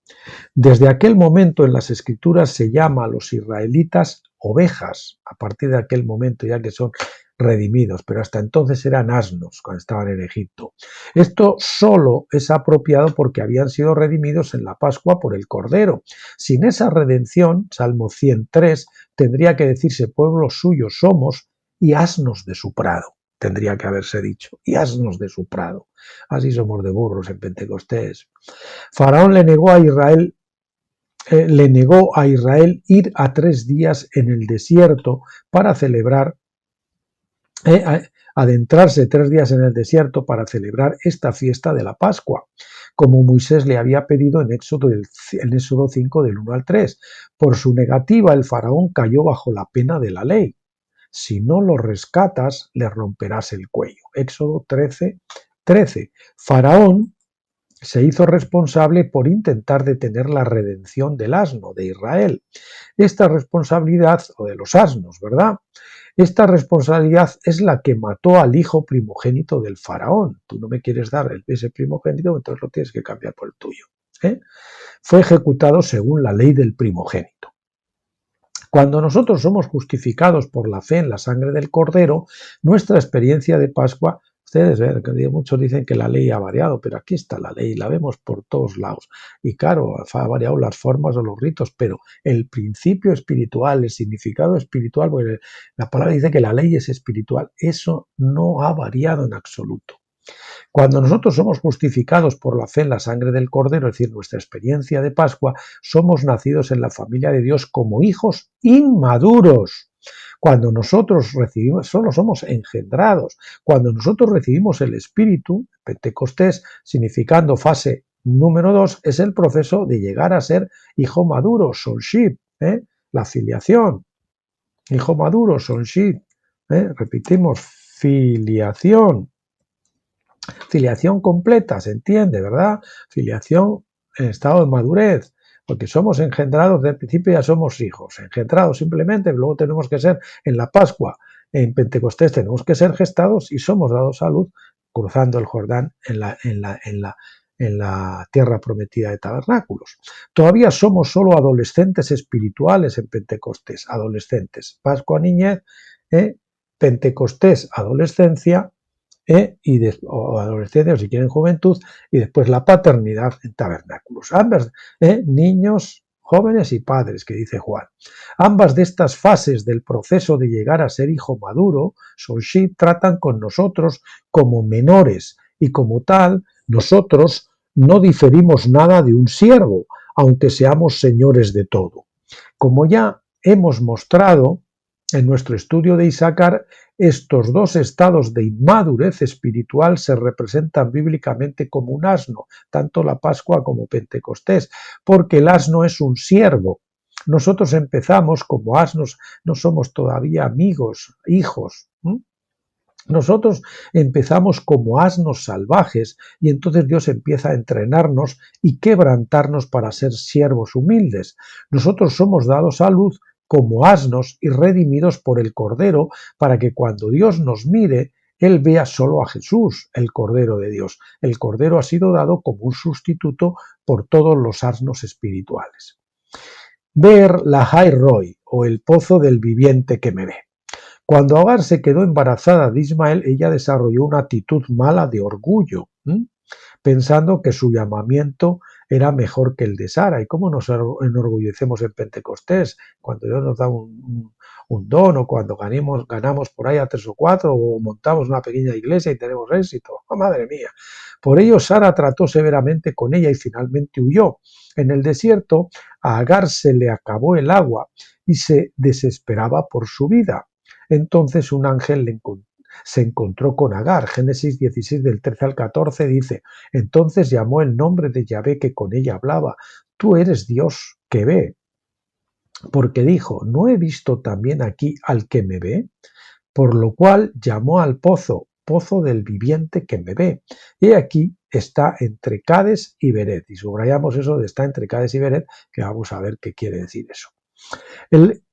Desde aquel momento en las Escrituras se llama a los israelitas ovejas, a partir de aquel momento ya que son redimidos, pero hasta entonces eran asnos cuando estaban en Egipto. Esto solo es apropiado porque habían sido redimidos en la Pascua por el Cordero. Sin esa redención, Salmo 103, tendría que decirse pueblo suyo somos y asnos de su prado. Tendría que haberse dicho, y asnos de su prado. Así somos de burros en Pentecostés. Faraón le negó a Israel ir a 3 días en el desierto para celebrar, adentrarse 3 días en el desierto para celebrar esta fiesta de la Pascua, como Moisés le había pedido en Éxodo 5 del 1 al 3. Por su negativa, el faraón cayó bajo la pena de la ley. Si no lo rescatas, le romperás el cuello. Éxodo 13. Faraón se hizo responsable por intentar detener la redención del asno de Israel. Esta responsabilidad, o de los asnos, ¿verdad? Esta responsabilidad es la que mató al hijo primogénito del faraón. Tú no me quieres dar ese primogénito, entonces lo tienes que cambiar por el tuyo. Fue ejecutado según la ley del primogénito. Cuando nosotros somos justificados por la fe en la sangre del Cordero, nuestra experiencia de Pascua, ustedes ven que muchos dicen que la ley ha variado, pero aquí está la ley, la vemos por todos lados. Y claro, ha variado las formas o los ritos, pero el principio espiritual, el significado espiritual, porque la palabra dice que la ley es espiritual, eso no ha variado en absoluto. Cuando nosotros somos justificados por la fe en la sangre del Cordero, es decir, nuestra experiencia de Pascua, somos nacidos en la familia de Dios como hijos inmaduros. Cuando nosotros recibimos, solo somos engendrados. Cuando nosotros recibimos el Espíritu, Pentecostés, significando fase número 2, es el proceso de llegar a ser hijo maduro, sonship, la filiación. Hijo maduro, sonship. Repetimos, filiación. Filiación completa, se entiende, ¿verdad? Filiación en estado de madurez, porque somos engendrados, desde el principio ya somos hijos, engendrados simplemente, luego tenemos que ser en la Pascua, en Pentecostés tenemos que ser gestados y somos dados a luz cruzando el Jordán en la tierra prometida de tabernáculos. Todavía somos solo adolescentes espirituales en Pentecostés, adolescentes, Pascua niñez, Pentecostés adolescencia, o adolescencia, o si quieren juventud, y después la paternidad en tabernáculos. Ambas, niños, jóvenes y padres, que dice Juan. Ambas de estas fases del proceso de llegar a ser hijo maduro, sonship, tratan con nosotros como menores, y como tal, nosotros no diferimos nada de un siervo, aunque seamos señores de todo. Como ya hemos mostrado en nuestro estudio de Isaacar, estos dos estados de inmadurez espiritual se representan bíblicamente como un asno, tanto la Pascua como Pentecostés, porque el asno es un siervo. Nosotros empezamos como asnos, no somos todavía amigos, hijos. Nosotros empezamos como asnos salvajes y entonces Dios empieza a entrenarnos y quebrantarnos para ser siervos humildes. Nosotros somos dados a luz como asnos y redimidos por el Cordero para que cuando Dios nos mire, Él vea solo a Jesús, el Cordero de Dios. El Cordero ha sido dado como un sustituto por todos los asnos espirituales. Ver la Hai Roi, o el pozo del viviente que me ve. Cuando Agar se quedó embarazada de Ismael, ella desarrolló una actitud mala de orgullo, pensando que su llamamiento era mejor que el de Sara. ¿Y cómo nos enorgullecemos en Pentecostés? Cuando Dios nos da un don, o cuando ganamos por ahí a 3 o 4, o montamos una pequeña iglesia y tenemos éxito. ¡Oh, madre mía! Por ello Sara trató severamente con ella y finalmente huyó. En el desierto a Agar se le acabó el agua y se desesperaba por su vida. Entonces un ángel se encontró con Agar. Génesis 16 del 13 al 14 dice: entonces llamó el nombre de Yahvé que con ella hablaba: tú eres Dios que ve. Porque dijo: ¿no he visto también aquí al que me ve? Por lo cual llamó al pozo del viviente que me ve. Y aquí está entre Cades y Beret. Y subrayamos eso de está entre Cades y Beret, que vamos a ver qué quiere decir eso.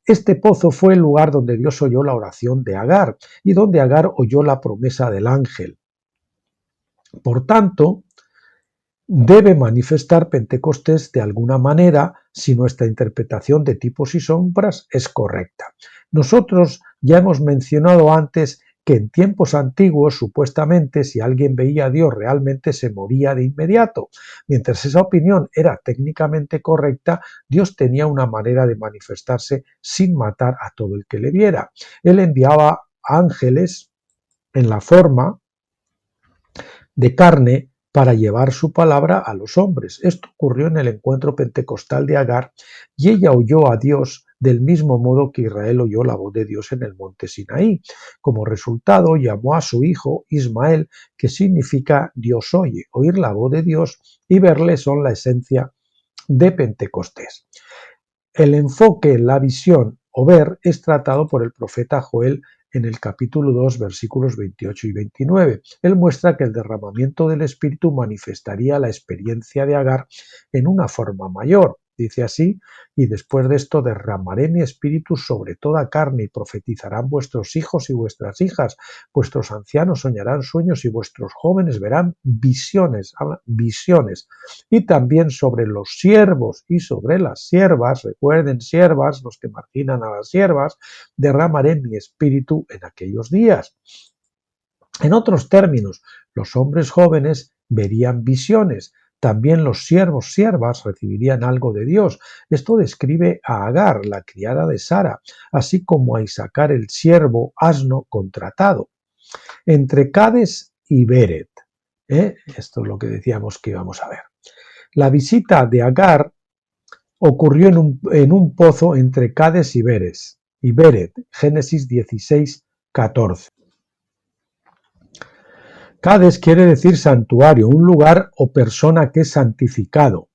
Este pozo fue el lugar donde Dios oyó la oración de Agar y donde Agar oyó la promesa del ángel. Por tanto, debe manifestar Pentecostés de alguna manera si nuestra interpretación de tipos y sombras es correcta. Nosotros ya hemos mencionado antes que en tiempos antiguos, supuestamente, si alguien veía a Dios realmente se moría de inmediato. Mientras esa opinión era técnicamente correcta, Dios tenía una manera de manifestarse sin matar a todo el que le viera. Él enviaba ángeles en la forma de carne para llevar su palabra a los hombres. Esto ocurrió en el encuentro pentecostal de Agar, y ella oyó a Dios del mismo modo que Israel oyó la voz de Dios en el monte Sinaí. Como resultado, llamó a su hijo Ismael, que significa Dios oye. Oír la voz de Dios y verle son la esencia de Pentecostés. El enfoque en la visión o ver es tratado por el profeta Joel en el capítulo 2, versículos 28 y 29. Él muestra que el derramamiento del Espíritu manifestaría la experiencia de Agar en una forma mayor. Dice así: y después de esto derramaré mi espíritu sobre toda carne y profetizarán vuestros hijos y vuestras hijas, vuestros ancianos soñarán sueños y vuestros jóvenes verán visiones, y también sobre los siervos y sobre las siervas, recuerden siervas, los que marginan a las siervas, derramaré mi espíritu en aquellos días. En otros términos, los hombres jóvenes verían visiones. También los siervos, siervas recibirían algo de Dios. Esto describe a Agar, la criada de Sara, así como a Isaacar, el siervo asno contratado. Entre Cades y Beret. Esto es lo que decíamos que íbamos a ver. La visita de Agar ocurrió en un pozo entre Cades y Beret, Génesis 16, 14. Cades quiere decir santuario, un lugar o persona que es santificado,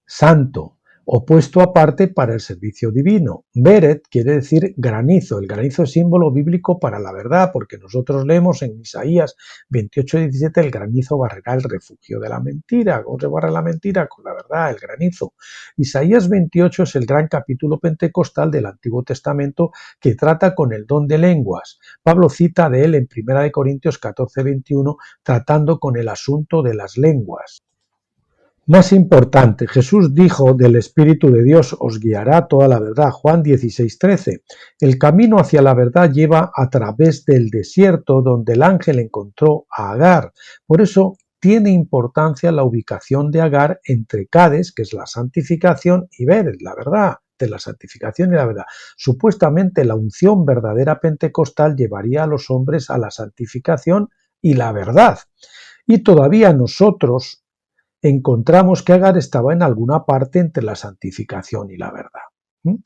santo, o puesto aparte para el servicio divino. Beret quiere decir granizo. El granizo es símbolo bíblico para la verdad, porque nosotros leemos en Isaías 28:17, el granizo barrerá el refugio de la mentira. ¿Cómo se barra la mentira? Con la verdad, el granizo. Isaías 28 es el gran capítulo pentecostal del Antiguo Testamento que trata con el don de lenguas. Pablo cita de él en 1 Corintios 14:21, tratando con el asunto de las lenguas. Más importante, Jesús dijo del Espíritu de Dios os guiará toda la verdad, Juan 16:13. El camino hacia la verdad lleva a través del desierto donde el ángel encontró a Agar. Por eso tiene importancia la ubicación de Agar entre Cades, que es la santificación, y Beret, la verdad, de la santificación y la verdad. Supuestamente la unción verdadera pentecostal llevaría a los hombres a la santificación y la verdad. Y todavía nosotros encontramos que Agar estaba en alguna parte entre la santificación y la verdad.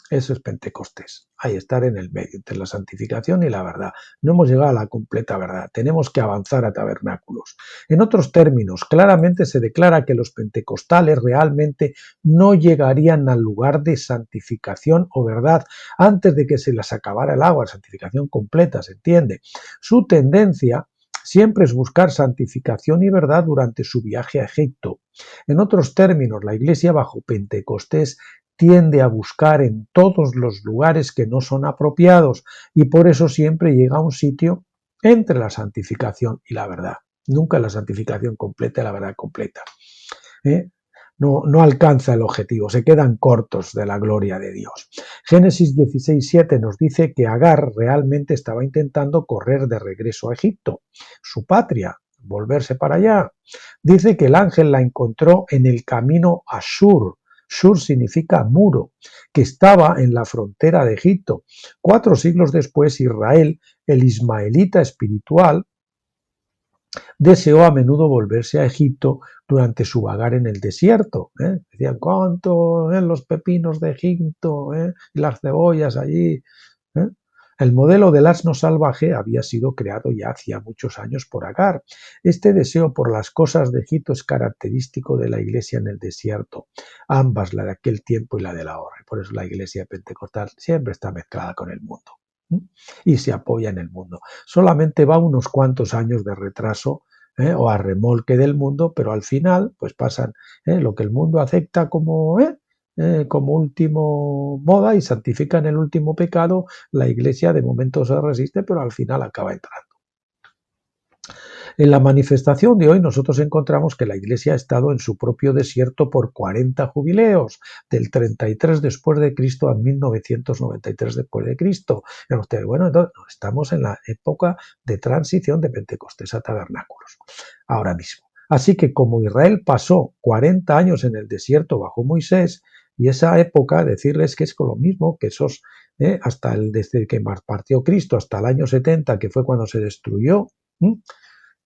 Eso es Pentecostés, ahí estar en el medio, entre la santificación y la verdad. No hemos llegado a la completa verdad, tenemos que avanzar a tabernáculos. En otros términos, claramente se declara que los pentecostales realmente no llegarían al lugar de santificación o verdad antes de que se les acabara el agua, santificación completa, ¿se entiende? Su tendencia siempre es buscar santificación y verdad durante su viaje a Egipto. En otros términos, la Iglesia bajo Pentecostés tiende a buscar en todos los lugares que no son apropiados y por eso siempre llega a un sitio entre la santificación y la verdad. Nunca la santificación completa y la verdad completa. No alcanza el objetivo, se quedan cortos de la gloria de Dios. Génesis 16:7 nos dice que Agar realmente estaba intentando correr de regreso a Egipto, su patria, volverse para allá. Dice que el ángel la encontró en el camino a Shur. Shur significa muro, que estaba en la frontera de Egipto. 4 siglos después, Israel, el ismaelita espiritual, deseó a menudo volverse a Egipto durante su vagar en el desierto. Decían, ¿cuánto los pepinos de Egipto y las cebollas allí? El modelo del asno salvaje había sido creado ya hacía muchos años por Agar. Este deseo por las cosas de Egipto es característico de la iglesia en el desierto, ambas, la de aquel tiempo y la de la ahora. Por eso la iglesia pentecostal siempre está mezclada con el mundo y se apoya en el mundo. Solamente va unos cuantos años de retraso o a remolque del mundo, pero al final pues pasan lo que el mundo acepta como último moda y santifican el último pecado. La iglesia de momento se resiste, pero al final acaba entrando. En la manifestación de hoy nosotros encontramos que la Iglesia ha estado en su propio desierto por 40 jubileos, del 33 después de Cristo a 1993 después de Cristo. Bueno, entonces estamos en la época de transición de Pentecostés a tabernáculos, ahora mismo. Así que como Israel pasó 40 años en el desierto bajo Moisés, y esa época, decirles que es con lo mismo que esos, desde que partió Cristo hasta el año 70, que fue cuando se destruyó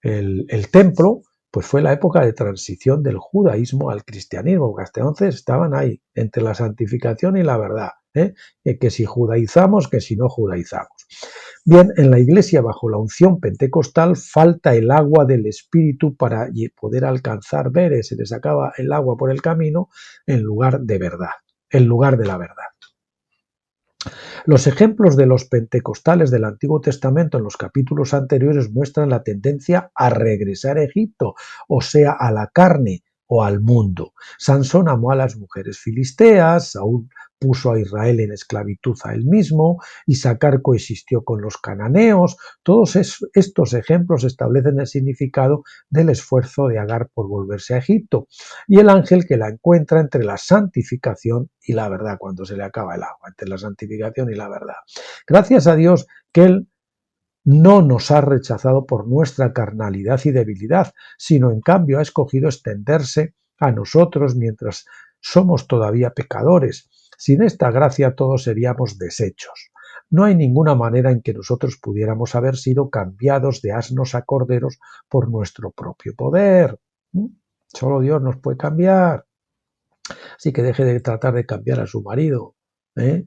el templo, pues fue la época de transición del judaísmo al cristianismo, porque hasta entonces estaban ahí, entre la santificación y la verdad, que si judaizamos, que si no judaizamos. Bien, en la iglesia bajo la unción pentecostal falta el agua del Espíritu para poder alcanzar veres, se les acaba el agua por el camino en lugar de verdad, en lugar de la verdad. Los ejemplos de los pentecostales del Antiguo Testamento en los capítulos anteriores muestran la tendencia a regresar a Egipto, o sea, a la carne o al mundo. Sansón amó a las mujeres filisteas, Saúl puso a Israel en esclavitud a él mismo, Isaacar coexistió con los cananeos. Todos estos ejemplos establecen el significado del esfuerzo de Agar por volverse a Egipto y el ángel que la encuentra entre la santificación y la verdad, cuando se le acaba el agua, entre la santificación y la verdad. Gracias a Dios que Él no nos ha rechazado por nuestra carnalidad y debilidad, sino en cambio ha escogido extenderse a nosotros mientras somos todavía pecadores. Sin esta gracia todos seríamos deshechos. no hay ninguna manera en que nosotros pudiéramos haber sido cambiados de asnos a corderos por nuestro propio poder. Solo Dios nos puede cambiar. Así que deje de tratar de cambiar a su marido, ¿eh?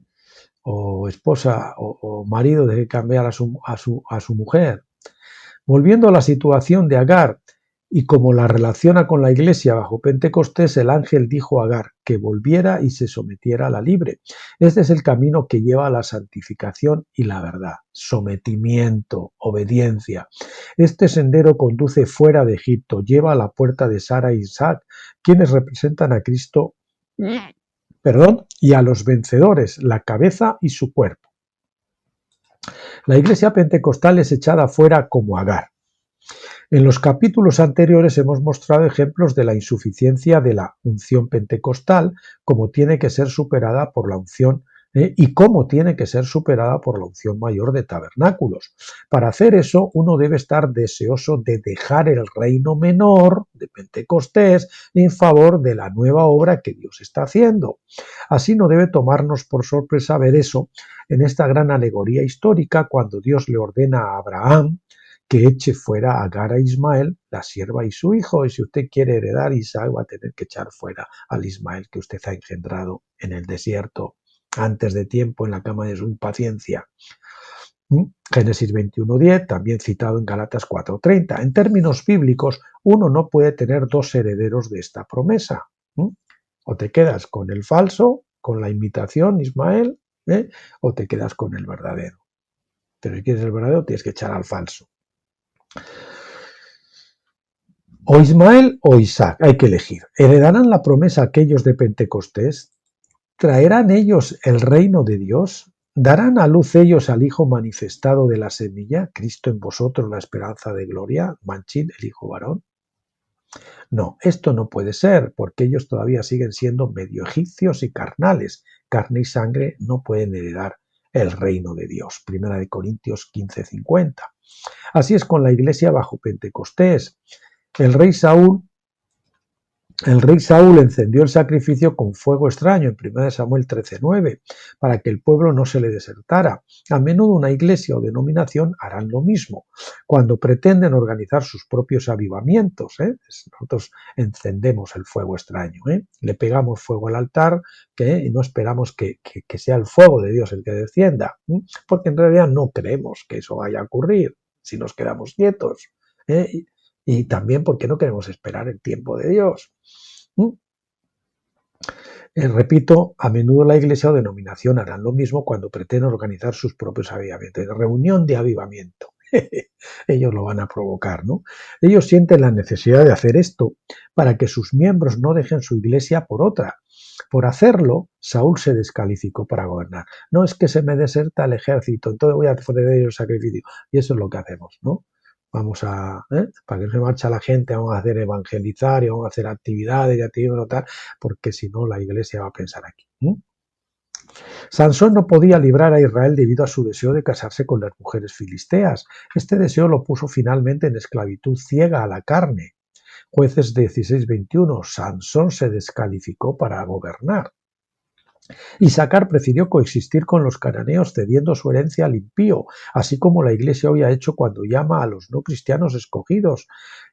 O esposa o marido, deje de cambiar a su mujer. Volviendo a la situación de Agar, y como la relaciona con la iglesia bajo Pentecostés, el ángel dijo a Agar que volviera y se sometiera a la libre. Este es el camino que lleva a la santificación y la verdad. Sometimiento, obediencia. Este sendero conduce fuera de Egipto, lleva a la puerta de Sara e Isaac, quienes representan a Cristo, y a los vencedores, la cabeza y su cuerpo. La iglesia pentecostal es echada fuera como Agar. En los capítulos anteriores hemos mostrado ejemplos de la insuficiencia de la unción pentecostal, como tiene que ser superada por la unción y cómo tiene que ser superada por la unción mayor de tabernáculos. Para hacer eso, uno debe estar deseoso de dejar el reino menor de Pentecostés en favor de la nueva obra que Dios está haciendo. Así no debe tomarnos por sorpresa ver eso en esta gran alegoría histórica cuando Dios le ordena a Abraham que eche fuera a Agar a Ismael, la sierva y su hijo, y si usted quiere heredar Isaac va a tener que echar fuera al Ismael que usted ha engendrado en el desierto antes de tiempo en la cama de su impaciencia. Génesis 21:10, también citado en Galatas 4:30. En términos bíblicos, uno no puede tener dos herederos de esta promesa. O te quedas con el falso, con la imitación, Ismael, o te quedas con el verdadero. Pero si quieres el verdadero, tienes que echar al falso. O Ismael o Isaac, hay que elegir. ¿Heredarán la promesa aquellos de Pentecostés? ¿Traerán ellos el reino de Dios? ¿Darán a luz ellos al Hijo manifestado de la semilla, Cristo en vosotros, la esperanza de gloria, Manchín, el Hijo varón? No, esto no puede ser, porque ellos todavía siguen siendo medio egipcios y carnales. Carne y sangre no pueden heredar el reino de Dios. Primera de Corintios 15:50. Así es con la iglesia bajo Pentecostés. El rey Saúl encendió el sacrificio con fuego extraño en 1 Samuel 13:9 para que el pueblo no se le desertara. A menudo una iglesia o denominación harán lo mismo cuando pretenden organizar sus propios avivamientos. Nosotros encendemos el fuego extraño, le pegamos fuego al altar y no esperamos que sea el fuego de Dios el que descienda, porque en realidad no creemos que eso vaya a ocurrir si nos quedamos quietos. Y también porque no queremos esperar el tiempo de Dios. Repito, a menudo la iglesia o denominación harán lo mismo cuando pretenden organizar sus propios avivamientos. Reunión de avivamiento. Ellos lo van a provocar, ¿no? Ellos sienten la necesidad de hacer esto para que sus miembros no dejen su iglesia por otra. Por hacerlo, Saúl se descalificó para gobernar. No es que se me deserta el ejército, entonces voy a ofrecer el sacrificio. Y eso es lo que hacemos, ¿no? Vamos a, para que no se marcha la gente, vamos a hacer evangelizar y vamos a hacer actividades y actividades tal, porque si no la iglesia va a pensar aquí. Sansón no podía librar a Israel debido a su deseo de casarse con las mujeres filisteas. Este deseo lo puso finalmente en esclavitud ciega a la carne. Jueces 16:21, Sansón se descalificó para gobernar. Isaacar prefirió coexistir con los cananeos cediendo su herencia al impío, así como la iglesia hoy ha hecho cuando llama a los no cristianos escogidos.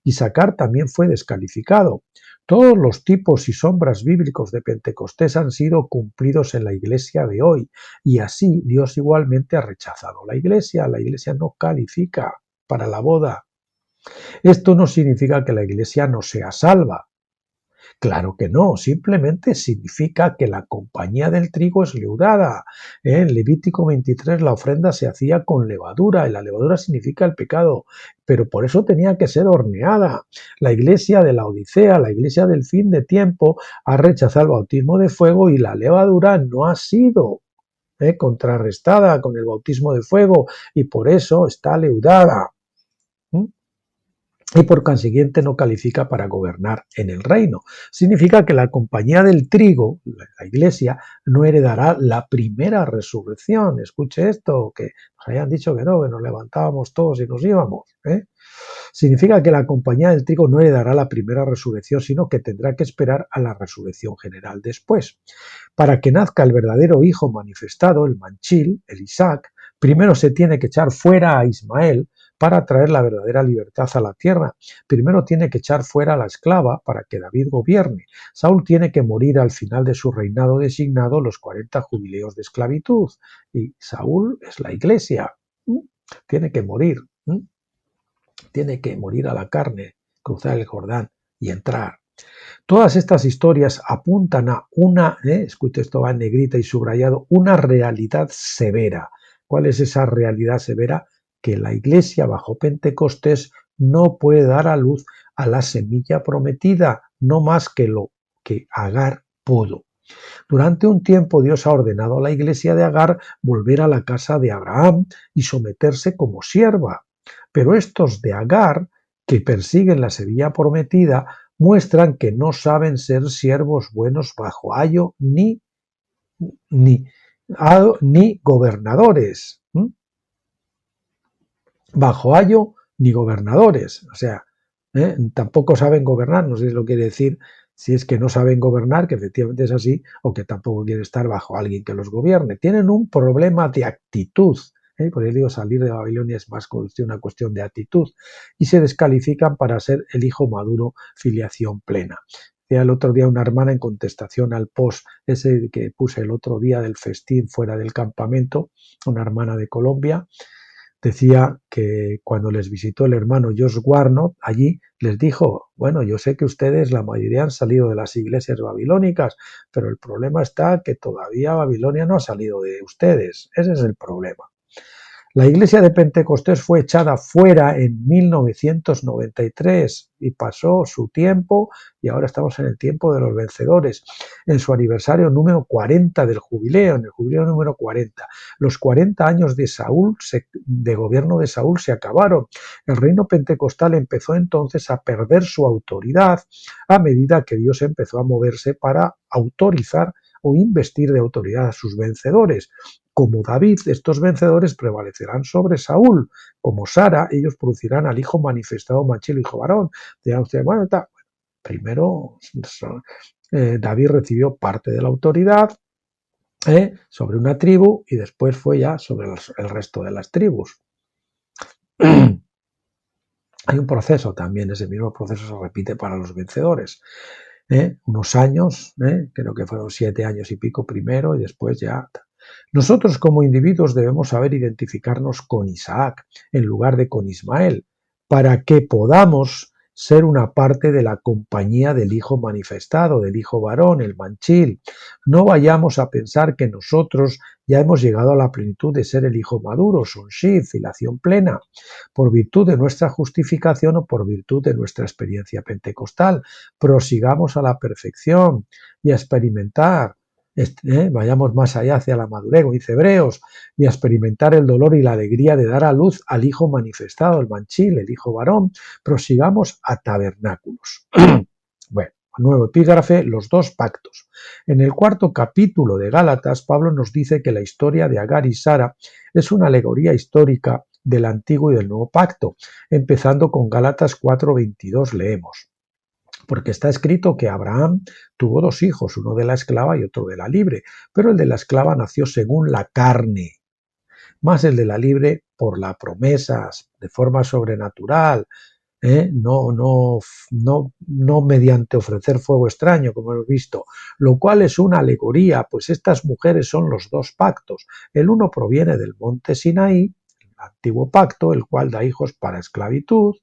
Isaacar también fue descalificado. Todos los tipos y sombras bíblicos de Pentecostés han sido cumplidos en la iglesia de hoy, y así Dios igualmente ha rechazado la iglesia no califica para la boda. Esto no significa que la iglesia no sea salva. Claro que no, simplemente significa que la compañía del trigo es leudada. En Levítico 23 la ofrenda se hacía con levadura y la levadura significa el pecado, pero por eso tenía que ser horneada. La iglesia de la Odisea, la iglesia del fin de tiempo, ha rechazado el bautismo de fuego y la levadura no ha sido contrarrestada con el bautismo de fuego y por eso está leudada. Y por consiguiente no califica para gobernar en el reino. Significa que la compañía del trigo, la iglesia, no heredará la primera resurrección. Escuche esto, que nos hayan dicho que no, que nos levantábamos todos y nos íbamos. Significa que la compañía del trigo no heredará la primera resurrección, sino que tendrá que esperar a la resurrección general después. Para que nazca el verdadero hijo manifestado, el Manchil, el Isaac, Primero se tiene que echar fuera a Ismael para traer la verdadera libertad a la tierra. Primero tiene que echar fuera a la esclava para que David gobierne. Saúl tiene que morir al final de su reinado designado, los 40 jubileos de esclavitud. Y Saúl es la iglesia. Tiene que morir. Tiene que morir a la carne, cruzar el Jordán y entrar. Todas estas historias apuntan a una, escuche, esto va en negrita y subrayado, una realidad severa. ¿Cuál es esa realidad severa? Que la iglesia bajo Pentecostés no puede dar a luz a la semilla prometida, no más que lo que Agar pudo. Durante un tiempo Dios ha ordenado a la iglesia de Agar volver a la casa de Abraham y someterse como sierva. Pero estos de Agar, que persiguen la semilla prometida, muestran que no saben ser siervos buenos bajo ayo ni gobernadores. Bajo ayo ni gobernadores. O sea, tampoco saben gobernar, no sé si lo quiere decir, si es que no saben gobernar, que efectivamente es así, o que tampoco quieren estar bajo alguien que los gobierne. Tienen un problema de actitud. Por eso digo, salir de Babilonia es más una cuestión de actitud, y se descalifican para ser el hijo maduro, filiación plena. Decía el otro día una hermana en contestación al post ese que puse el otro día del festín fuera del campamento, una hermana de Colombia, decía que cuando les visitó el hermano Josh Warnock allí, les dijo, bueno, yo sé que ustedes, la mayoría han salido de las iglesias babilónicas, pero el problema está que todavía Babilonia no ha salido de ustedes. Ese es el problema. La iglesia de Pentecostés fue echada fuera en 1993 y pasó su tiempo, y ahora estamos en el tiempo de los vencedores, en su aniversario número 40 del jubileo, en el jubileo número 40. Los 40 años de Saúl, de gobierno de Saúl, se acabaron. El reino pentecostal empezó entonces a perder su autoridad a medida que Dios empezó a moverse para autorizar o investir de autoridad a sus vencedores. Como David, estos vencedores prevalecerán sobre Saúl. Como Sara, ellos producirán al hijo manifestado, machil, hijo varón. Bueno, primero David recibió parte de la autoridad sobre una tribu y después fue ya sobre el resto de las tribus. Hay un proceso también, ese mismo proceso se repite para los vencedores. Unos años, creo que fueron 7 años y pico primero y después ya. Nosotros como individuos debemos saber identificarnos con Isaac en lugar de con Ismael, para que podamos ser una parte de la compañía del hijo manifestado, del hijo varón, el manchil. No vayamos a pensar que nosotros ya hemos llegado a la plenitud de ser el hijo maduro, sonship, filiación plena, por virtud de nuestra justificación o por virtud de nuestra experiencia pentecostal. Prosigamos a la perfección y a experimentar. Vayamos más allá hacia la madurez, como dice Hebreos, y a experimentar el dolor y la alegría de dar a luz al hijo manifestado, el manchil, el hijo varón. Prosigamos a tabernáculos. Bueno, nuevo epígrafe, los dos pactos. En el 4º capítulo de Gálatas, Pablo nos dice que la historia de Agar y Sara es una alegoría histórica del antiguo y del nuevo pacto. Empezando con Gálatas 4:22 leemos. Porque está escrito que Abraham tuvo 2 hijos, uno de la esclava y otro de la libre, pero el de la esclava nació según la carne, más el de la libre por la promesa, de forma sobrenatural, no mediante ofrecer fuego extraño, como hemos visto, lo cual es una alegoría, pues estas mujeres son los 2 pactos. El uno proviene del monte Sinaí, el antiguo pacto, el cual da hijos para esclavitud,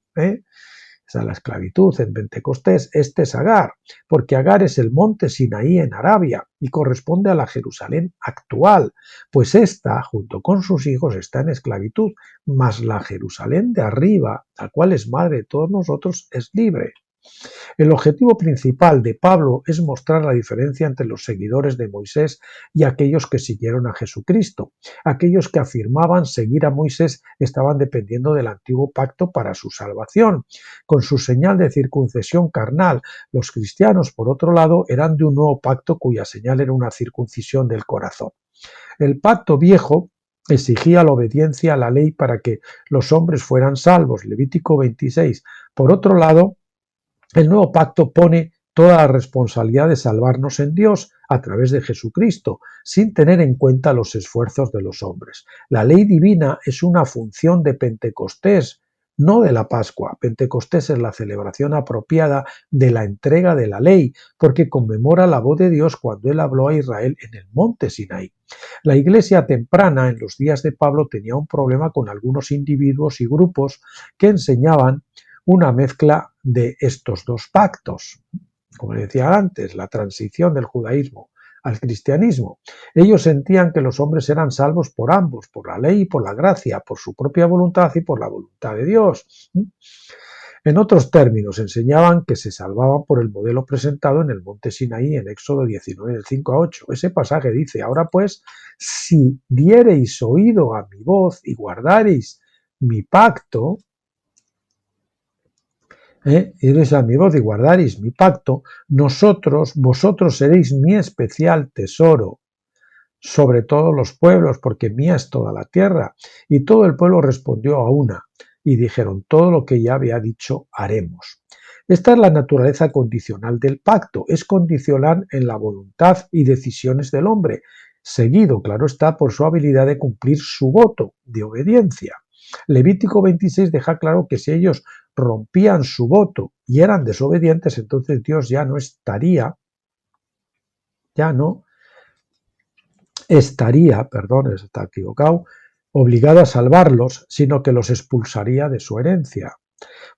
a la esclavitud en Pentecostés. Este es Agar, porque Agar es el monte Sinaí en Arabia y corresponde a la Jerusalén actual, pues esta, junto con sus hijos, está en esclavitud, mas la Jerusalén de arriba, la cual es madre de todos nosotros, es libre. El objetivo principal de Pablo es mostrar la diferencia entre los seguidores de Moisés y aquellos que siguieron a Jesucristo. Aquellos que afirmaban seguir a Moisés estaban dependiendo del antiguo pacto para su salvación, con su señal de circuncisión carnal. Los cristianos, por otro lado, eran de un nuevo pacto cuya señal era una circuncisión del corazón. El pacto viejo exigía la obediencia a la ley para que los hombres fueran salvos, Levítico 26. Por otro lado, el nuevo pacto pone toda la responsabilidad de salvarnos en Dios a través de Jesucristo, sin tener en cuenta los esfuerzos de los hombres. La ley divina es una función de Pentecostés, no de la Pascua. Pentecostés es la celebración apropiada de la entrega de la ley, porque conmemora la voz de Dios cuando Él habló a Israel en el monte Sinaí. La iglesia temprana, en los días de Pablo, tenía un problema con algunos individuos y grupos que enseñaban una mezcla de estos dos pactos. Como decía antes, la transición del judaísmo al cristianismo. Ellos sentían que los hombres eran salvos por ambos, por la ley y por la gracia, por su propia voluntad y por la voluntad de Dios. En otros términos, enseñaban que se salvaban por el modelo presentado en el monte Sinaí en Éxodo 19, del 5 a 8. Ese pasaje dice: ahora pues, si diereis oído a mi voz y guardareis mi pacto, iréis a mi voz y guardaréis mi pacto, vosotros seréis mi especial tesoro sobre todos los pueblos, porque mía es toda la tierra. Y todo el pueblo respondió a una, y dijeron: todo lo que Yahvé ha dicho haremos. Esta es la naturaleza condicional del pacto, es condicional en la voluntad y decisiones del hombre, seguido, claro está, por su habilidad de cumplir su voto de obediencia. Levítico 26 deja claro que si ellos rompían su voto y eran desobedientes, entonces Dios ya no estaría, está equivocado, obligado a salvarlos, sino que los expulsaría de su herencia.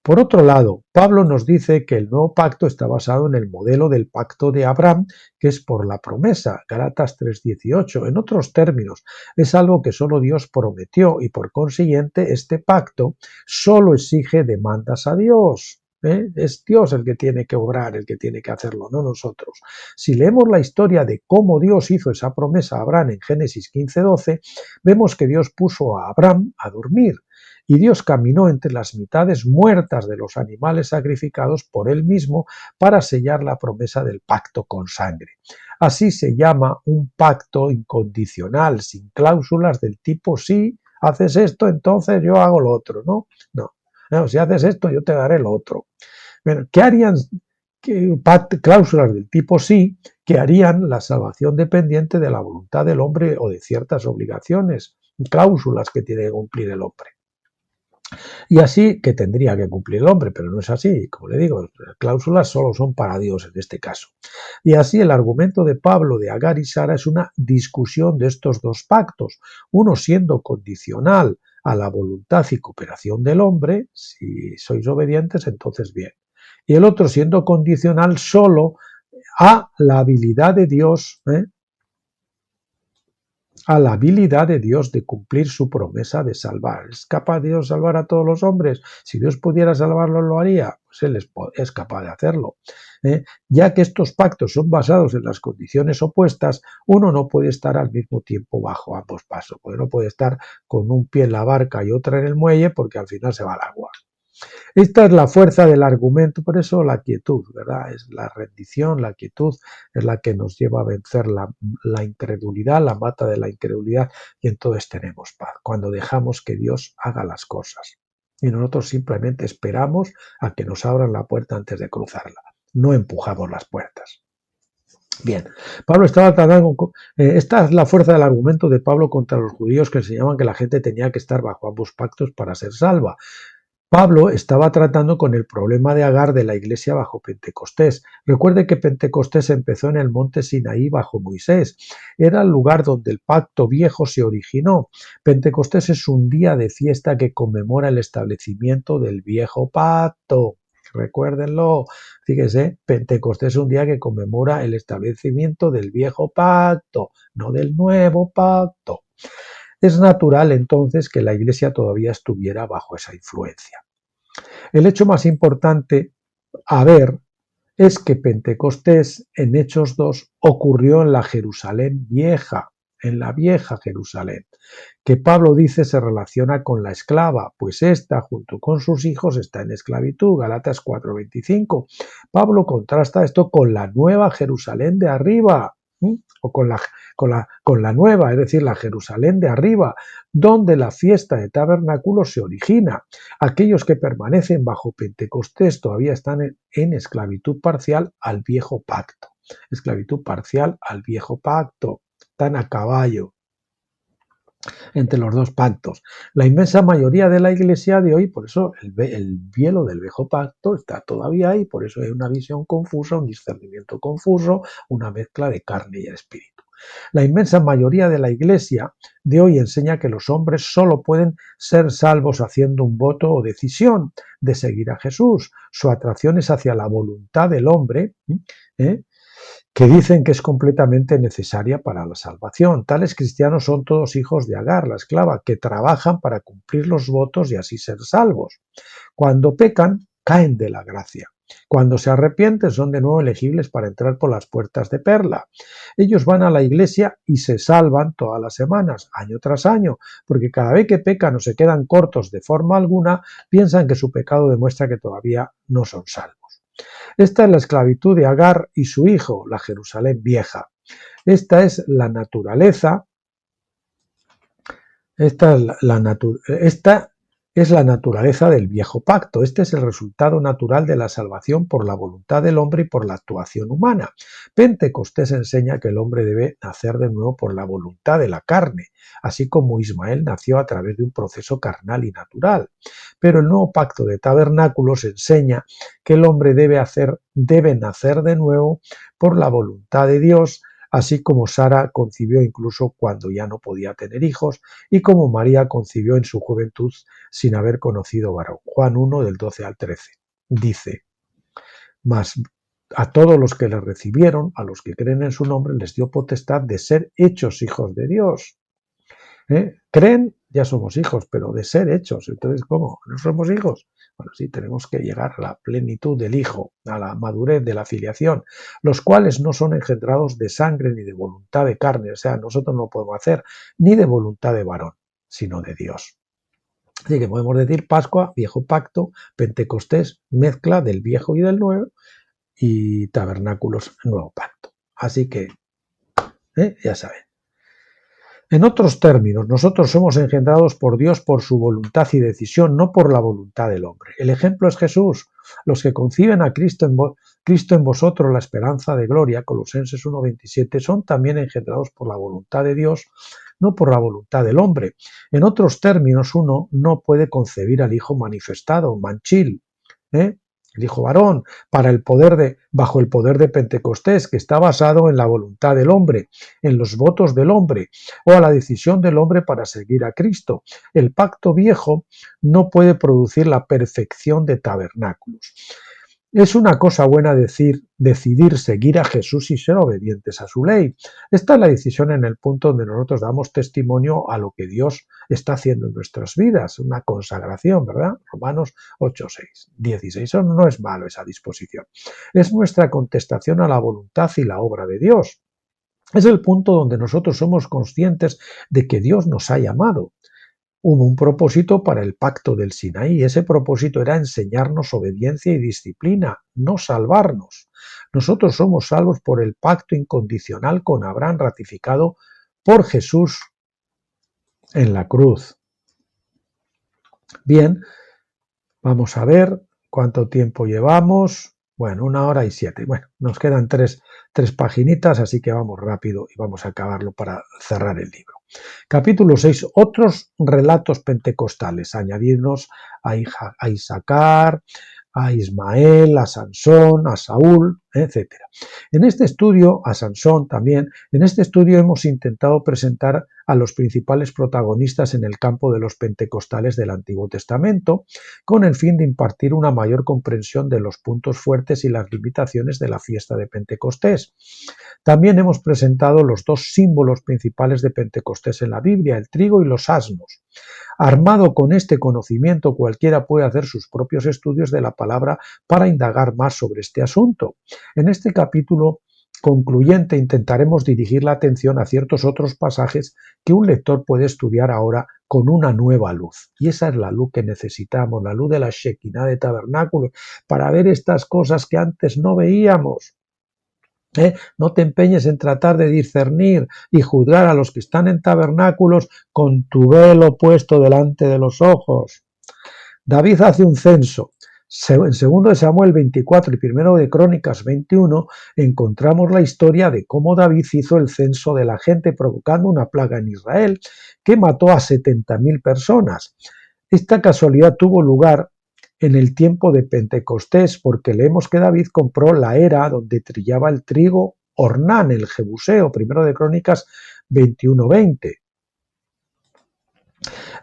Por otro lado, Pablo nos dice que el nuevo pacto está basado en el modelo del pacto de Abraham, que es por la promesa, Gálatas 3:18. En otros términos, es algo que solo Dios prometió y por consiguiente este pacto solo exige demandas a Dios. Es Dios el que tiene que obrar, el que tiene que hacerlo, no nosotros. Si leemos la historia de cómo Dios hizo esa promesa a Abraham en Génesis 15:12, vemos que Dios puso a Abraham a dormir. Y Dios caminó entre las mitades muertas de los animales sacrificados por él mismo para sellar la promesa del pacto con sangre. Así se llama un pacto incondicional, sin cláusulas del tipo: si haces esto, entonces yo hago lo otro. No, si haces esto, yo te daré lo otro. Bueno, ¿qué harían? Cláusulas del tipo sí, que harían la salvación dependiente de la voluntad del hombre o de ciertas obligaciones, cláusulas que tiene que cumplir el hombre. Y así que tendría que cumplir el hombre, pero no es así. Como le digo, las cláusulas solo son para Dios en este caso. Y así el argumento de Pablo de Agar y Sara es una discusión de estos dos pactos, uno siendo condicional a la voluntad y cooperación del hombre: si sois obedientes, entonces bien. Y el otro siendo condicional solo a la habilidad de Dios, a la habilidad de Dios de cumplir su promesa de salvar. ¿Es capaz Dios de salvar a todos los hombres? Si Dios pudiera salvarlos, ¿lo haría? Pues Él es capaz de hacerlo. Ya que estos pactos son basados en las condiciones opuestas, uno no puede estar al mismo tiempo bajo ambos pasos, porque no puede estar con un pie en la barca y otra en el muelle, porque al final se va al agua. Esta es la fuerza del argumento, por eso la quietud, ¿verdad? Es la rendición, la quietud es la que nos lleva a vencer la incredulidad, la mata de la incredulidad, y entonces tenemos paz, cuando dejamos que Dios haga las cosas. Y nosotros simplemente esperamos a que nos abran la puerta antes de cruzarla, no empujamos las puertas. Bien, Pablo estaba tratando esta es la fuerza del argumento de Pablo contra los judíos que enseñaban que la gente tenía que estar bajo ambos pactos para ser salva. Pablo estaba tratando con el problema de Agar de la iglesia bajo Pentecostés. Recuerde que Pentecostés empezó en el monte Sinaí bajo Moisés. Era el lugar donde el pacto viejo se originó. Pentecostés es un día de fiesta que conmemora el establecimiento del viejo pacto. Recuérdenlo, fíjese, Pentecostés es un día que conmemora el establecimiento del viejo pacto, no del nuevo pacto. Es natural entonces que la Iglesia todavía estuviera bajo esa influencia. El hecho más importante a ver es que Pentecostés en Hechos 2 ocurrió en la Jerusalén vieja, en la vieja Jerusalén, que Pablo dice se relaciona con la esclava, pues ésta junto con sus hijos está en esclavitud, Gálatas 4:25. Pablo contrasta esto con la nueva Jerusalén de arriba, o con la nueva, es decir, la Jerusalén de arriba, donde la fiesta de tabernáculos se origina. Aquellos que permanecen bajo Pentecostés todavía están en esclavitud parcial al viejo pacto. Esclavitud parcial al viejo pacto. Están a caballo entre los dos pactos. La inmensa mayoría de la iglesia de hoy, por eso el velo del viejo pacto está todavía ahí, por eso hay una visión confusa, un discernimiento confuso, una mezcla de carne y espíritu. La inmensa mayoría de la iglesia de hoy enseña que los hombres solo pueden ser salvos haciendo un voto o decisión de seguir a Jesús. Su atracción es hacia la voluntad del hombre, que dicen que es completamente necesaria para la salvación. Tales cristianos son todos hijos de Agar, la esclava, que trabajan para cumplir los votos y así ser salvos. Cuando pecan, caen de la gracia. Cuando se arrepienten, son de nuevo elegibles para entrar por las puertas de perla. Ellos van a la iglesia y se salvan todas las semanas, año tras año, porque cada vez que pecan o se quedan cortos de forma alguna, piensan que su pecado demuestra que todavía no son salvos. Esta es la esclavitud de Agar y su hijo, la Jerusalén vieja. Esta es la naturaleza, esta es la naturaleza del viejo pacto. Este es el resultado natural de la salvación por la voluntad del hombre y por la actuación humana. Pentecostés enseña que el hombre debe nacer de nuevo por la voluntad de la carne, así como Ismael nació a través de un proceso carnal y natural. Pero el nuevo pacto de tabernáculos enseña que el hombre debe nacer de nuevo por la voluntad de Dios, así como Sara concibió incluso cuando ya no podía tener hijos, y como María concibió en su juventud sin haber conocido varón. Juan 1, del 12 al 13. Dice: mas a todos los que le recibieron, a los que creen en su nombre, les dio potestad de ser hechos hijos de Dios. Creen, ya somos hijos, pero de ser hechos. Entonces, ¿cómo? ¿No somos hijos? Bueno, sí, tenemos que llegar a la plenitud del hijo, a la madurez de la filiación, los cuales no son engendrados de sangre ni de voluntad de carne, o sea, nosotros no podemos hacer ni de voluntad de varón, sino de Dios. Así que podemos decir Pascua, viejo pacto, Pentecostés, mezcla del viejo y del nuevo, y tabernáculos, nuevo pacto. Así que, ya saben. En otros términos, nosotros somos engendrados por Dios por su voluntad y decisión, no por la voluntad del hombre. El ejemplo es Jesús. Los que conciben a Cristo en vosotros, la esperanza de gloria, Colosenses 1:27, son también engendrados por la voluntad de Dios, no por la voluntad del hombre. En otros términos, uno no puede concebir al Hijo manifestado, manchil, el hijo varón, bajo el poder de Pentecostés, que está basado en la voluntad del hombre, en los votos del hombre, o a la decisión del hombre para seguir a Cristo. El pacto viejo no puede producir la perfección de tabernáculos. Es una cosa buena decidir seguir a Jesús y ser obedientes a su ley. Esta es la decisión en el punto donde nosotros damos testimonio a lo que Dios está haciendo en nuestras vidas, una consagración, ¿verdad? Romanos 8:6, 16. Eso no es malo, esa disposición. Es nuestra contestación a la voluntad y la obra de Dios. Es el punto donde nosotros somos conscientes de que Dios nos ha llamado. Hubo un propósito para el pacto del Sinaí, y ese propósito era enseñarnos obediencia y disciplina, no salvarnos. Nosotros somos salvos por el pacto incondicional con Abraham ratificado por Jesús en la cruz. Bien, vamos a ver cuánto tiempo llevamos. Bueno, 1 hora y 7. Bueno, nos quedan tres paginitas, así que vamos rápido y vamos a acabarlo para cerrar el libro. Capítulo 6. Otros relatos pentecostales. Añadirnos a Isaacar, a Ismael, a Sansón, a Saúl, etc. En este estudio, a Sansón también, en este estudio hemos intentado presentar a los principales protagonistas en el campo de los pentecostales del Antiguo Testamento, con el fin de impartir una mayor comprensión de los puntos fuertes y las limitaciones de la fiesta de Pentecostés. También hemos presentado los dos símbolos principales de Pentecostés en la Biblia, el trigo y los asnos. Armado con este conocimiento, cualquiera puede hacer sus propios estudios de la palabra para indagar más sobre este asunto. En este capítulo concluyente intentaremos dirigir la atención a ciertos otros pasajes que un lector puede estudiar ahora con una nueva luz. Y esa es la luz que necesitamos, la luz de la Shekinah de tabernáculos, para ver estas cosas que antes no veíamos. No te empeñes en tratar de discernir y juzgar a los que están en tabernáculos con tu velo puesto delante de los ojos. David hace un censo. En 2 de Samuel 24 y 1 de Crónicas 21 encontramos la historia de cómo David hizo el censo de la gente provocando una plaga en Israel que mató a 70.000 personas. Esta casualidad tuvo lugar en el tiempo de Pentecostés porque leemos que David compró la era donde trillaba el trigo Ornán, el Jebuseo, 1 de Crónicas 21:20.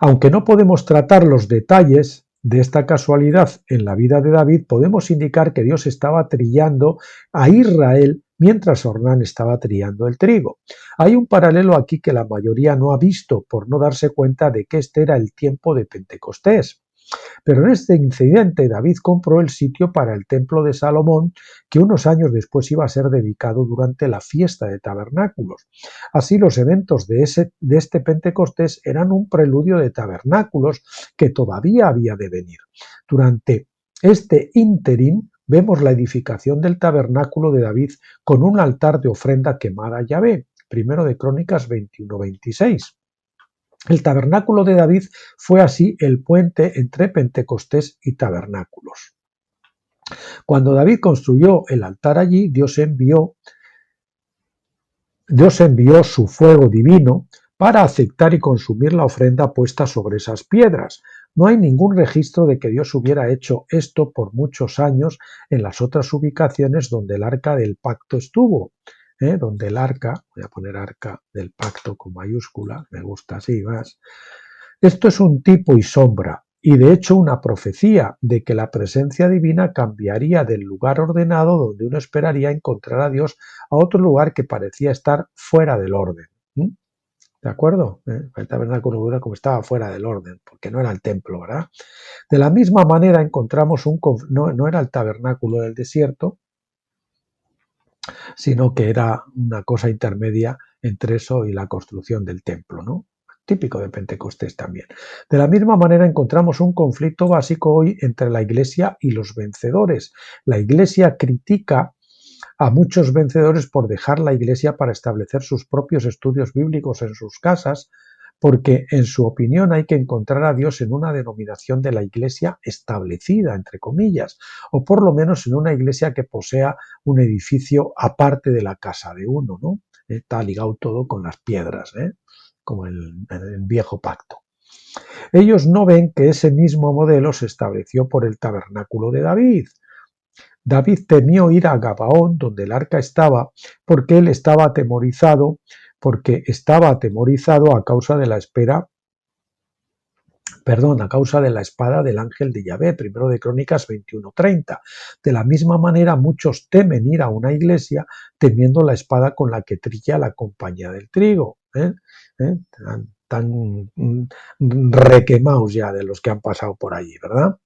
Aunque no podemos tratar los detalles de esta casualidad en la vida de David, podemos indicar que Dios estaba trillando a Israel mientras Ornán estaba trillando el trigo. Hay un paralelo aquí que la mayoría no ha visto por no darse cuenta de que este era el tiempo de Pentecostés. Pero en este incidente David compró el sitio para el templo de Salomón, que unos años después iba a ser dedicado durante la fiesta de tabernáculos. Así los eventos de este Pentecostés eran un preludio de tabernáculos que todavía había de venir. Durante este ínterin vemos la edificación del tabernáculo de David con un altar de ofrenda quemada a Yahvé, 1 de Crónicas 21:26. El tabernáculo de David fue así el puente entre Pentecostés y tabernáculos. Cuando David construyó el altar allí, Dios envió su fuego divino para aceptar y consumir la ofrenda puesta sobre esas piedras. No hay ningún registro de que Dios hubiera hecho esto por muchos años en las otras ubicaciones donde el arca del pacto estuvo. Donde el arca, voy a poner arca del pacto con mayúscula, me gusta así más. Esto es un tipo y sombra, y de hecho una profecía de que la presencia divina cambiaría del lugar ordenado donde uno esperaría encontrar a Dios a otro lugar que parecía estar fuera del orden. ¿De acuerdo? El tabernáculo era como estaba fuera del orden, porque no era el templo, ¿verdad? De la misma manera encontramos no era el tabernáculo del desierto, sino que era una cosa intermedia entre eso y la construcción del templo, ¿no? Típico de Pentecostés también. De la misma manera encontramos un conflicto básico hoy entre la Iglesia y los vencedores. La Iglesia critica a muchos vencedores por dejar la Iglesia para establecer sus propios estudios bíblicos en sus casas, porque en su opinión hay que encontrar a Dios en una denominación de la Iglesia establecida, entre comillas, o por lo menos en una iglesia que posea un edificio aparte de la casa de uno, ¿no? Está ligado todo con las piedras, como en el viejo pacto. Ellos no ven que ese mismo modelo se estableció por el tabernáculo de David. David temió ir a Gabaón, donde el arca estaba, porque él estaba atemorizado, a causa de la espada del ángel de Yahvé, 1 de Crónicas 21:30. De la misma manera, muchos temen ir a una iglesia temiendo la espada con la que trilla la compañía del trigo. Tan requemados ya de los que han pasado por allí, ¿verdad?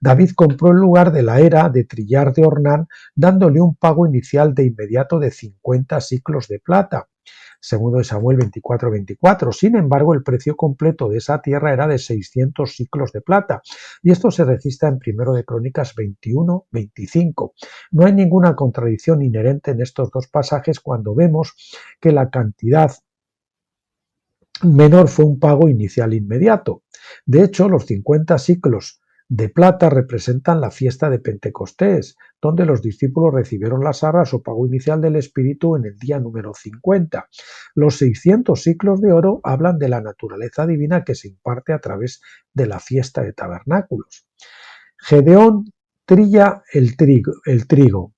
David compró el lugar de la era de trillar de Ornán, dándole un pago inicial de inmediato de 50 siclos de plata. 2 de Samuel 24:24. Sin embargo, el precio completo de esa tierra era de 600 siclos de plata, y esto se registra en 1 de Crónicas 21:25. No hay ninguna contradicción inherente en estos dos pasajes cuando vemos que la cantidad menor fue un pago inicial inmediato. De hecho, los 50 siclos de plata representan la fiesta de Pentecostés, donde los discípulos recibieron las arras o pago inicial del Espíritu en el día número 50. Los 600 siclos de oro hablan de la naturaleza divina que se imparte a través de la fiesta de tabernáculos. Gedeón trilla el trigo.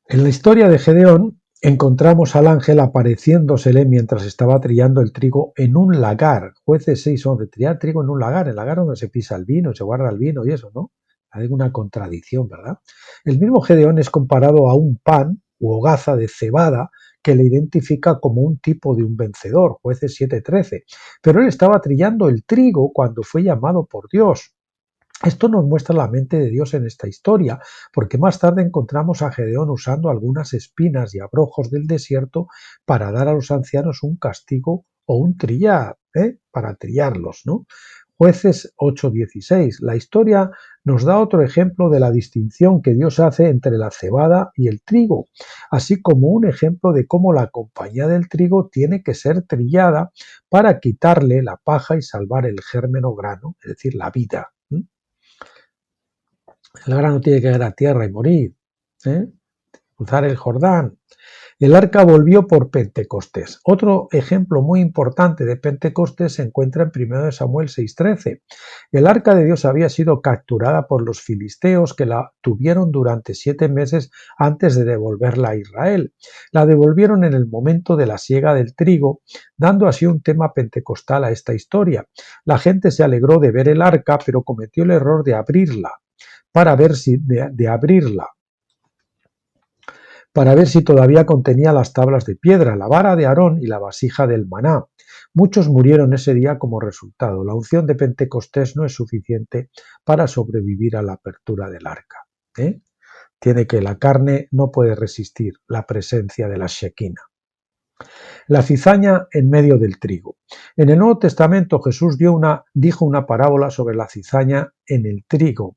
En la historia de Gedeón encontramos al ángel apareciéndosele mientras estaba trillando el trigo en un lagar. Jueces 6:11, trillar trigo en un lagar, el lagar donde se pisa el vino, se guarda el vino y eso, ¿no? Hay una contradicción, ¿verdad? El mismo Gedeón es comparado a un pan u hogaza de cebada que le identifica como un tipo de un vencedor, Jueces 7:13. Pero él estaba trillando el trigo cuando fue llamado por Dios. Esto nos muestra la mente de Dios en esta historia, porque más tarde encontramos a Gedeón usando algunas espinas y abrojos del desierto para dar a los ancianos un castigo o un trillar, para trillarlos, ¿no? Jueces 8:16. La historia nos da otro ejemplo de la distinción que Dios hace entre la cebada y el trigo, así como un ejemplo de cómo la compañía del trigo tiene que ser trillada para quitarle la paja y salvar el germen o grano, es decir, la vida. El grano tiene que ir a tierra y morir, cruzar el Jordán. El arca volvió por Pentecostés. Otro ejemplo muy importante de Pentecostés se encuentra en 1 Samuel 6:13. El arca de Dios había sido capturada por los filisteos que la tuvieron durante 7 meses antes de devolverla a Israel. La devolvieron en el momento de la siega del trigo, dando así un tema pentecostal a esta historia. La gente se alegró de ver el arca, pero cometió el error de abrirla para ver si todavía contenía las tablas de piedra, la vara de Aarón y la vasija del maná. Muchos murieron ese día como resultado. La unción de Pentecostés no es suficiente para sobrevivir a la apertura del arca. La carne no puede resistir la presencia de la Shekinah. La cizaña en medio del trigo. En el Nuevo Testamento Jesús dijo una parábola sobre la cizaña en el trigo,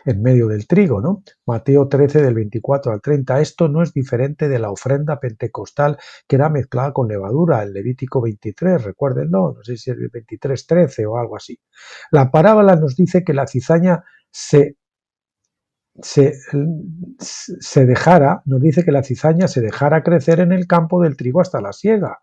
en medio del trigo, ¿no? Mateo 13 del 24 al 30. Esto no es diferente de la ofrenda pentecostal que era mezclada con levadura, el Levítico 23, recuérdenlo, no sé si es el 23:13 o algo así. La parábola nos dice que la cizaña nos dice que la cizaña se dejara crecer en el campo del trigo hasta la siega.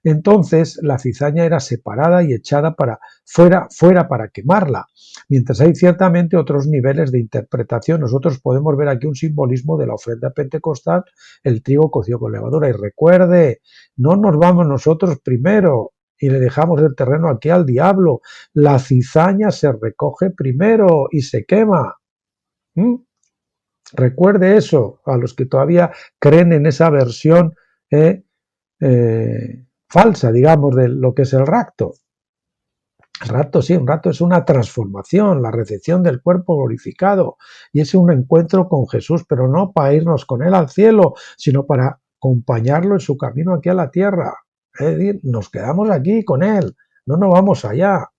Entonces la cizaña era separada y echada fuera para quemarla. Mientras hay ciertamente otros niveles de interpretación, nosotros podemos ver aquí un simbolismo de la ofrenda pentecostal, el trigo cocido con levadura. Y recuerde, no nos vamos nosotros primero y le dejamos el terreno aquí al diablo. La cizaña se recoge primero y se quema. Recuerde eso, a los que todavía creen en esa versión falsa, digamos, de lo que es el rapto. El rapto, sí, un rapto es una transformación, la recepción del cuerpo glorificado, y es un encuentro con Jesús, pero no para irnos con él al cielo, sino para acompañarlo en su camino aquí a la tierra. Es decir, nos quedamos aquí con él, no nos vamos allá.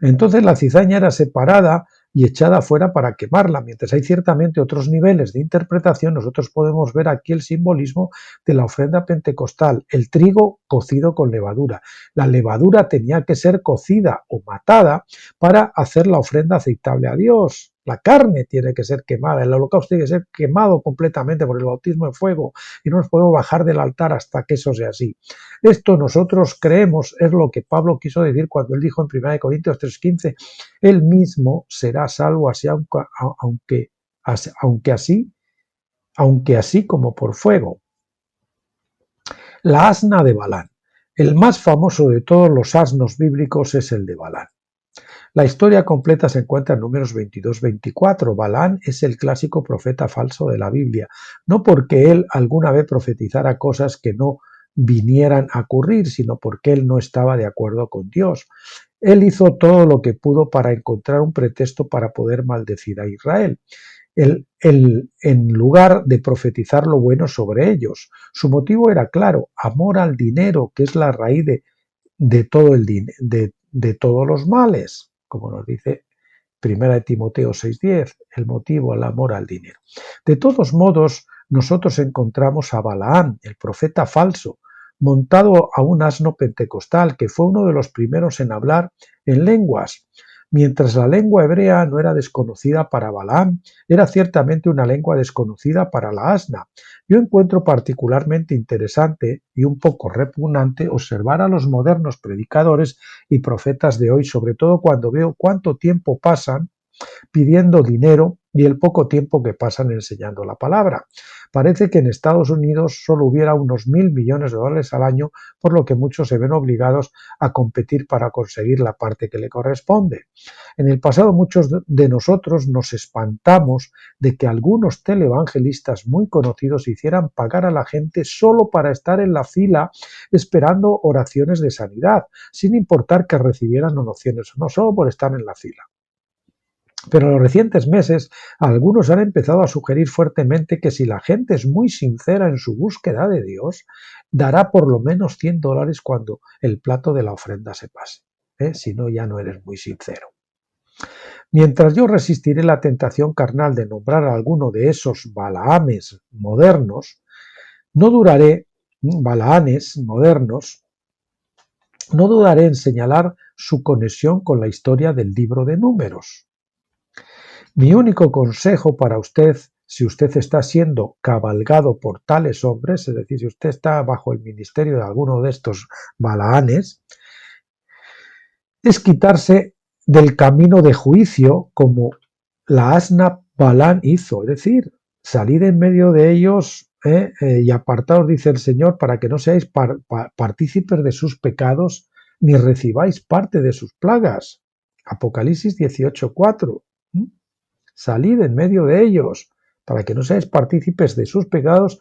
Entonces la cizaña era separada y echada fuera para quemarla. Mientras hay ciertamente otros niveles de interpretación, nosotros podemos ver aquí el simbolismo de la ofrenda pentecostal, el trigo cocido con levadura. La levadura tenía que ser cocida o matada para hacer la ofrenda aceptable a Dios. La carne tiene que ser quemada, el holocausto tiene que ser quemado completamente por el bautismo en fuego y no nos podemos bajar del altar hasta que eso sea así. Esto nosotros creemos es lo que Pablo quiso decir cuando él dijo en 1 Corintios 3:15, él mismo será salvo así, aunque así como por fuego. La asna de Balán. El más famoso de todos los asnos bíblicos es el de Balán. La historia completa se encuentra en Números 22-24. Balán es el clásico profeta falso de la Biblia, no porque él alguna vez profetizara cosas que no vinieran a ocurrir, sino porque él no estaba de acuerdo con Dios. Él hizo todo lo que pudo para encontrar un pretexto para poder maldecir a Israel, en lugar de profetizar lo bueno sobre ellos. Su motivo era claro, amor al dinero, que es la raíz de todos los males, como nos dice 1 Timoteo 6:10, el motivo, el amor al dinero. De todos modos, nosotros encontramos a Balaam, el profeta falso, montado a un asno pentecostal, que fue uno de los primeros en hablar en lenguas. Mientras la lengua hebrea no era desconocida para Balaam, era ciertamente una lengua desconocida para la asna. Yo encuentro particularmente interesante y un poco repugnante observar a los modernos predicadores y profetas de hoy, sobre todo cuando veo cuánto tiempo pasan pidiendo dinero y el poco tiempo que pasan enseñando la palabra. Parece que en Estados Unidos solo hubiera unos $1.000 millones al año, por lo que muchos se ven obligados a competir para conseguir la parte que le corresponde. En el pasado muchos de nosotros nos espantamos de que algunos televangelistas muy conocidos hicieran pagar a la gente solo para estar en la fila esperando oraciones de sanidad, sin importar que recibieran oraciones o no, solo por estar en la fila. Pero en los recientes meses, algunos han empezado a sugerir fuertemente que si la gente es muy sincera en su búsqueda de Dios, dará por lo menos $100 cuando el plato de la ofrenda se pase. Si no, ya no eres muy sincero. Mientras yo resistiré la tentación carnal de nombrar a alguno de esos Balaames modernos, no duraré, Balaanes modernos, no dudaré en señalar su conexión con la historia del libro de Números. Mi único consejo para usted, si usted está siendo cabalgado por tales hombres, es decir, si usted está bajo el ministerio de alguno de estos Balaanes, es quitarse del camino de juicio como la asna Balán hizo, es decir, salid en medio de ellos y apartaos, dice el Señor, para que no seáis partícipes de sus pecados ni recibáis parte de sus plagas. Apocalipsis 18:4. Salid en medio de ellos para que no seáis partícipes de sus pecados.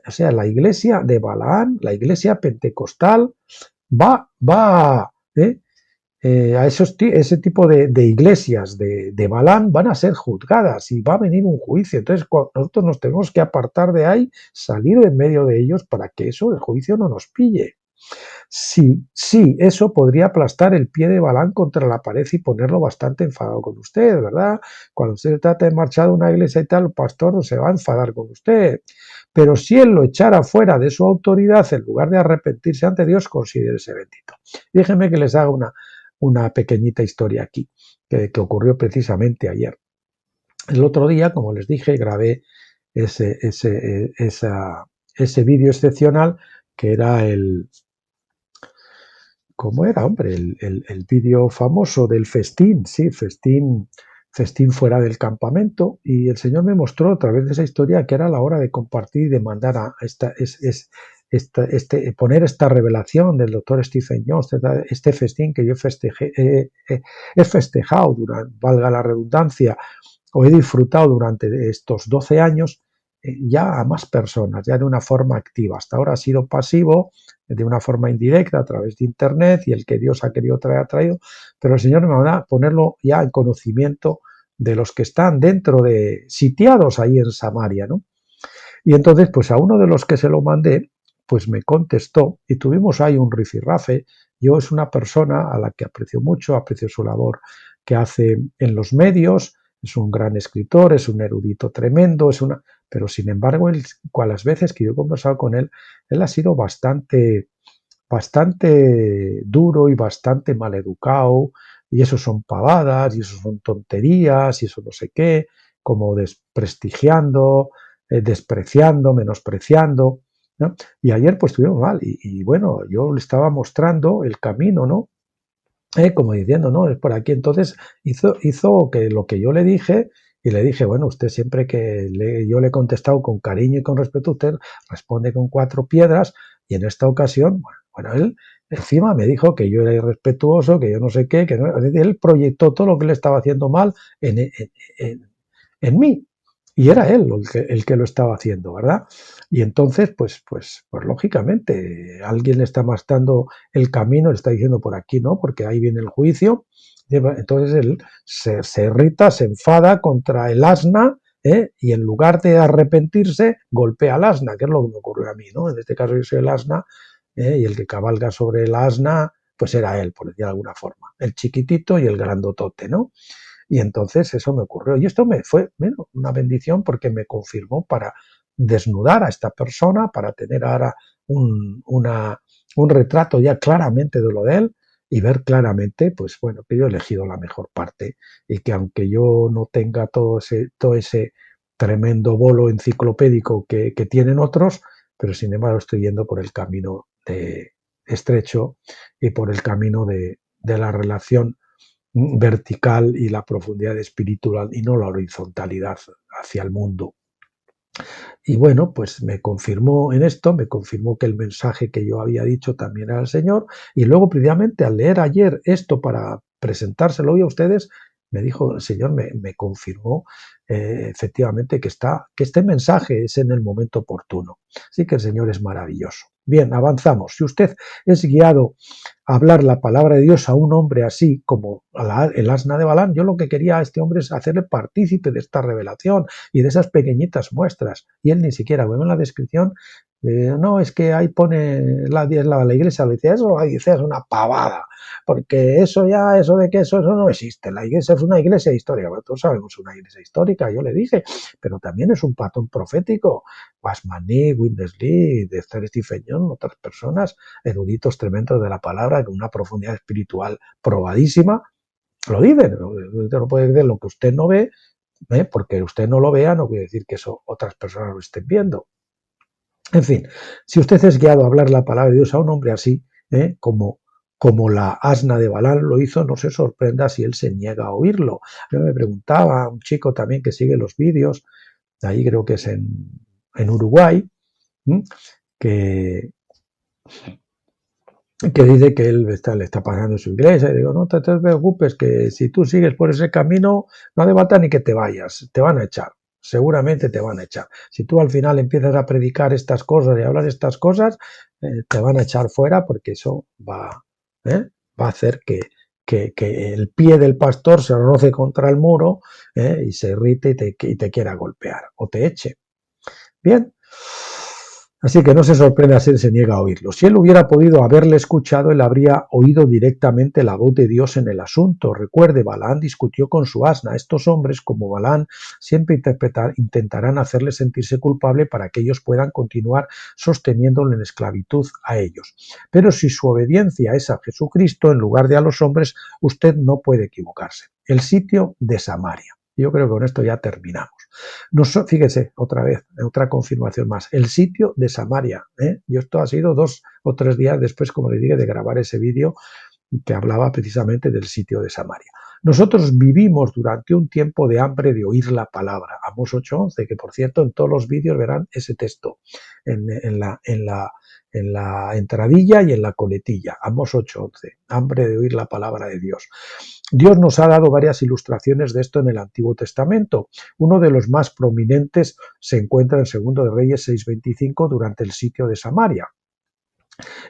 O sea, la iglesia de Balaán, la iglesia pentecostal, va a ese tipo de iglesias de Balaam van a ser juzgadas y va a venir un juicio. Entonces nosotros nos tenemos que apartar de ahí, salir en medio de ellos para que eso, el juicio no nos pille. Sí, eso podría aplastar el pie de Balaam contra la pared y ponerlo bastante enfadado con usted, ¿verdad? Cuando usted trata de marchar de una iglesia y tal, el pastor no se va a enfadar con usted. Pero si él lo echara fuera de su autoridad, en lugar de arrepentirse ante Dios, considérese bendito. Déjenme que les haga una pequeñita historia aquí, que ocurrió precisamente ayer. El otro día, como les dije, grabé ese vídeo excepcional que era ¿cómo era, hombre? El vídeo famoso del festín, sí, festín fuera del campamento, y el Señor me mostró a través de esa historia que era la hora de compartir y de mandar a poner esta revelación del doctor Stephen Jones, este festín que yo he festejado, valga la redundancia, o he disfrutado durante estos 12 años, ya a más personas, ya de una forma activa. Hasta ahora ha sido pasivo, de una forma indirecta, a través de Internet, y el que Dios ha querido traer, ha traído, pero el Señor me va a ponerlo ya en conocimiento de los que están dentro de, sitiados ahí en Samaria, ¿no? Y entonces, pues a uno de los que se lo mandé, pues me contestó y tuvimos ahí un rifirrafe. Yo es una persona a la que aprecio mucho, aprecio su labor que hace en los medios, es un gran escritor, es un erudito tremendo, pero sin embargo, a las veces que yo he conversado con él ha sido bastante duro y bastante maleducado, y eso son pavadas, y eso son tonterías, y eso no sé qué, como desprestigiando, despreciando, menospreciando, ¿no? Y ayer pues estuvimos mal, y bueno, yo le estaba mostrando el camino, ¿no? Como diciendo, no, es por aquí. Entonces hizo que lo que yo le dije, y le dije, bueno, usted siempre que yo le he contestado con cariño y con respeto, usted responde con 4 piedras, y en esta ocasión, bueno, él encima me dijo que yo era irrespetuoso, que yo no sé qué, que no, él proyectó todo lo que le estaba haciendo mal en mí. Y era él el que lo estaba haciendo, ¿verdad? Y entonces, pues lógicamente, alguien le está mostrando el camino, le está diciendo por aquí, ¿no? Porque ahí viene el juicio. Entonces él se irrita, se enfada contra el asna, y en lugar de arrepentirse, golpea al asna, que es lo que me ocurrió a mí, ¿no? En este caso yo soy el asna, y el que cabalga sobre el asna, pues era él, por decir de alguna forma. El chiquitito y el grandotote, ¿no? Y entonces eso me ocurrió. Y esto me fue, bueno, una bendición porque me confirmó para desnudar a esta persona, para tener ahora un retrato ya claramente de lo de él y ver claramente, pues bueno, que yo he elegido la mejor parte y que aunque yo no tenga todo ese tremendo bolo enciclopédico que tienen otros, pero sin embargo estoy yendo por el camino estrecho y por el camino de la relación vertical y la profundidad espiritual y no la horizontalidad hacia el mundo. Y bueno, pues me confirmó en esto, me confirmó que el mensaje que yo había dicho también era el Señor, y luego precisamente al leer ayer esto para presentárselo hoy a ustedes, me dijo el Señor, me confirmó efectivamente que este mensaje es en el momento oportuno. Así que el Señor es maravilloso. Bien, avanzamos. Si usted es guiado a hablar la palabra de Dios a un hombre así como el asna de Balán, yo lo que quería a este hombre es hacerle partícipe de esta revelación y de esas pequeñitas muestras. Y él ni siquiera, bueno, en la descripción No, es que ahí pone la iglesia, lo dice eso, ahí dice es una pavada, porque eso de que eso no existe, la iglesia es una iglesia histórica, bueno, todos sabemos una iglesia histórica, yo le dije, pero también es un patrón profético. Wasmani, Windesley, de Stephen Young, otras personas, eruditos tremendos de la palabra, con una profundidad espiritual probadísima, lo dicen. Usted no puede decir lo que usted no ve, porque usted no lo vea, no quiere decir que eso otras personas lo estén viendo. En fin, si usted es guiado a hablar la palabra de Dios a un hombre así, como la asna de Balán lo hizo, no se sorprenda si él se niega a oírlo. Yo me preguntaba, un chico también que sigue los vídeos, ahí creo que es en Uruguay, que dice que él le está pasando su iglesia, y digo, no te preocupes, que si tú sigues por ese camino, no hace falta ni que te vayas, te van a echar, seguramente te van a echar. Si tú al final empiezas a predicar estas cosas y a hablar estas cosas, te van a echar fuera, porque eso va a hacer que el pie del pastor se roce contra el muro y se irrite y te quiera golpear o te eche. Bien. Así que no se sorprenda si él se niega a oírlo. Si él hubiera podido haberle escuchado, él habría oído directamente la voz de Dios en el asunto. Recuerde, Balaán discutió con su asna. Estos hombres, como Balaán, siempre intentarán hacerle sentirse culpable para que ellos puedan continuar sosteniéndolo en esclavitud a ellos. Pero si su obediencia es a Jesucristo en lugar de a los hombres, usted no puede equivocarse. El sitio de Samaria. Yo creo que con esto ya terminamos. Fíjese, otra vez, otra confirmación más. El sitio de Samaria. Yo esto ha sido 2 o 3 días después, como le dije, de grabar ese vídeo que hablaba precisamente del sitio de Samaria. Nosotros vivimos durante un tiempo de hambre de oír la palabra. Amós 8:11, que por cierto en todos los vídeos verán ese texto en la entradilla y en la coletilla. Amós 8:11, hambre de oír la palabra de Dios. Dios nos ha dado varias ilustraciones de esto en el Antiguo Testamento. Uno de los más prominentes se encuentra en 2 de Reyes 6:25 durante el sitio de Samaria.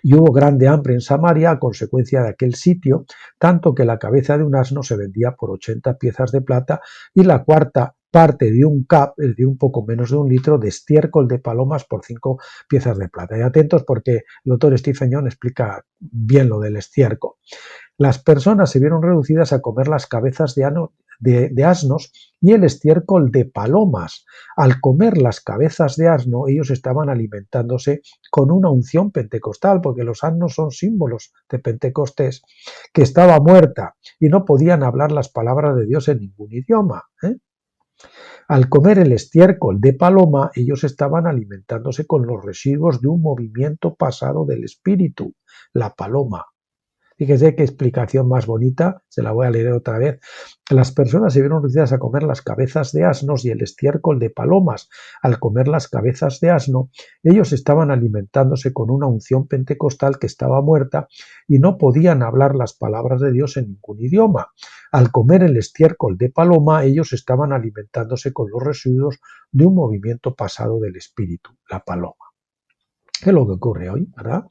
Y hubo grande hambre en Samaria a consecuencia de aquel sitio, tanto que la cabeza de un asno se vendía por 80 piezas de plata y la cuarta parte de un cap, es decir, un poco menos de 1 litro, de estiércol de palomas por 5 piezas de plata. Y atentos porque el doctor Stephen Young explica bien lo del estiércol. Las personas se vieron reducidas a comer las cabezas de asnos y el estiércol de palomas. Al comer las cabezas de asno, ellos estaban alimentándose con una unción pentecostal, porque los asnos son símbolos de Pentecostés, que estaba muerta y no podían hablar las palabras de Dios en ningún idioma. Al comer el estiércol de paloma, ellos estaban alimentándose con los residuos de un movimiento pasado del espíritu, la paloma. Fíjese qué explicación más bonita, se la voy a leer otra vez. Las personas se vieron reducidas a comer las cabezas de asnos y el estiércol de palomas. Al comer las cabezas de asno, ellos estaban alimentándose con una unción pentecostal que estaba muerta y no podían hablar las palabras de Dios en ningún idioma. Al comer el estiércol de paloma, ellos estaban alimentándose con los residuos de un movimiento pasado del espíritu, la paloma. ¿Qué es lo que ocurre hoy, verdad?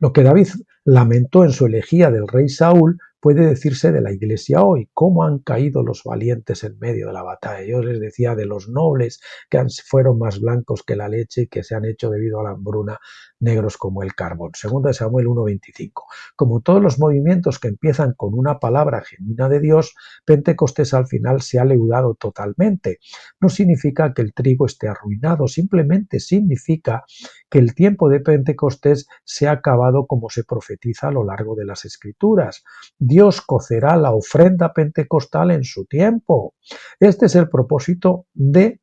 Lo que David lamentó en su elegía del rey Saúl puede decirse de la iglesia hoy. ¿Cómo han caído los valientes en medio de la batalla? Yo les decía de los nobles que fueron más blancos que la leche y que se han hecho debido a la hambruna negros como el carbón. 2 Samuel 1:25. Como todos los movimientos que empiezan con una palabra genuina de Dios, Pentecostés al final se ha leudado totalmente. No significa que el trigo esté arruinado, simplemente significa que el tiempo de Pentecostés se ha acabado como se profetiza a lo largo de las Escrituras. Dios cocerá la ofrenda pentecostal en su tiempo. Este es el propósito de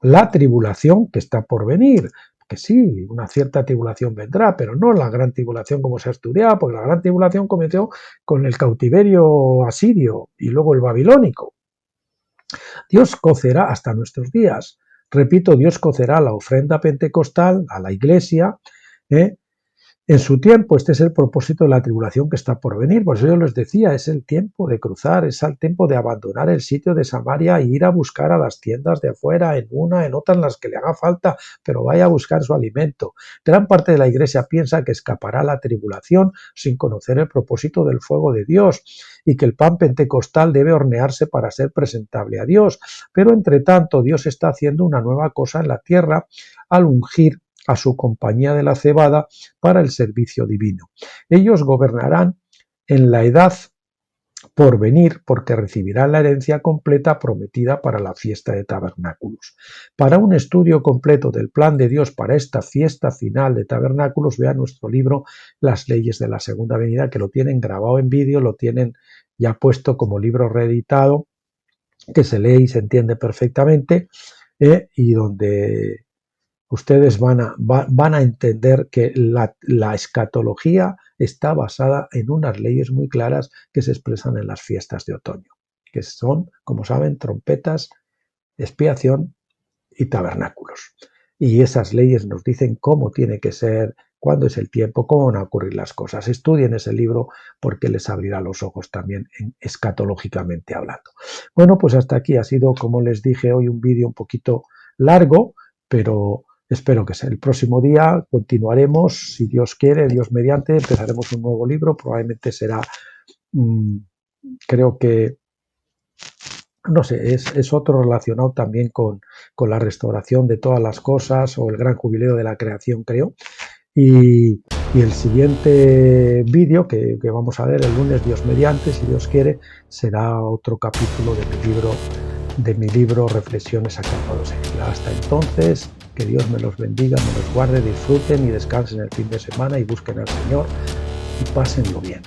la tribulación que está por venir. Que sí, una cierta tribulación vendrá, pero no la gran tribulación como se ha estudiado, porque la gran tribulación comenzó con el cautiverio asirio y luego el babilónico. Dios cocerá hasta nuestros días. Repito, Dios cocerá la ofrenda pentecostal a la iglesia, en su tiempo. Este es el propósito de la tribulación que está por venir. Por eso yo les decía, es el tiempo de cruzar, es el tiempo de abandonar el sitio de Samaria e ir a buscar a las tiendas de afuera, en otras, en las que le haga falta, pero vaya a buscar su alimento. Gran parte de la iglesia piensa que escapará la tribulación sin conocer el propósito del fuego de Dios y que el pan pentecostal debe hornearse para ser presentable a Dios. Pero entre tanto, Dios está haciendo una nueva cosa en la tierra al ungir a su compañía de la cebada para el servicio divino. Ellos gobernarán en la edad por venir, porque recibirán la herencia completa prometida para la fiesta de tabernáculos. Para un estudio completo del plan de Dios para esta fiesta final de tabernáculos, vea nuestro libro Las leyes de la segunda venida, que lo tienen grabado en vídeo, lo tienen ya puesto como libro reeditado, que se lee y se entiende perfectamente, y donde ustedes van a entender que la escatología está basada en unas leyes muy claras que se expresan en las fiestas de otoño, que son, como saben, trompetas, expiación y tabernáculos. Y esas leyes nos dicen cómo tiene que ser, cuándo es el tiempo, cómo van a ocurrir las cosas. Estudien ese libro porque les abrirá los ojos también escatológicamente hablando. Bueno, pues hasta aquí ha sido, como les dije, hoy un vídeo un poquito largo, pero espero que sea. El próximo día continuaremos, si Dios quiere, Dios mediante, empezaremos un nuevo libro, probablemente será, creo que, no sé, es otro relacionado también con la restauración de todas las cosas o el gran jubileo de la creación, creo. Y el siguiente vídeo que vamos a ver el lunes, Dios mediante, si Dios quiere, será otro capítulo de mi libro Reflexiones acampados en Isla. Hasta entonces, que Dios me los bendiga, me los guarde, disfruten y descansen el fin de semana y busquen al Señor y pásenlo bien.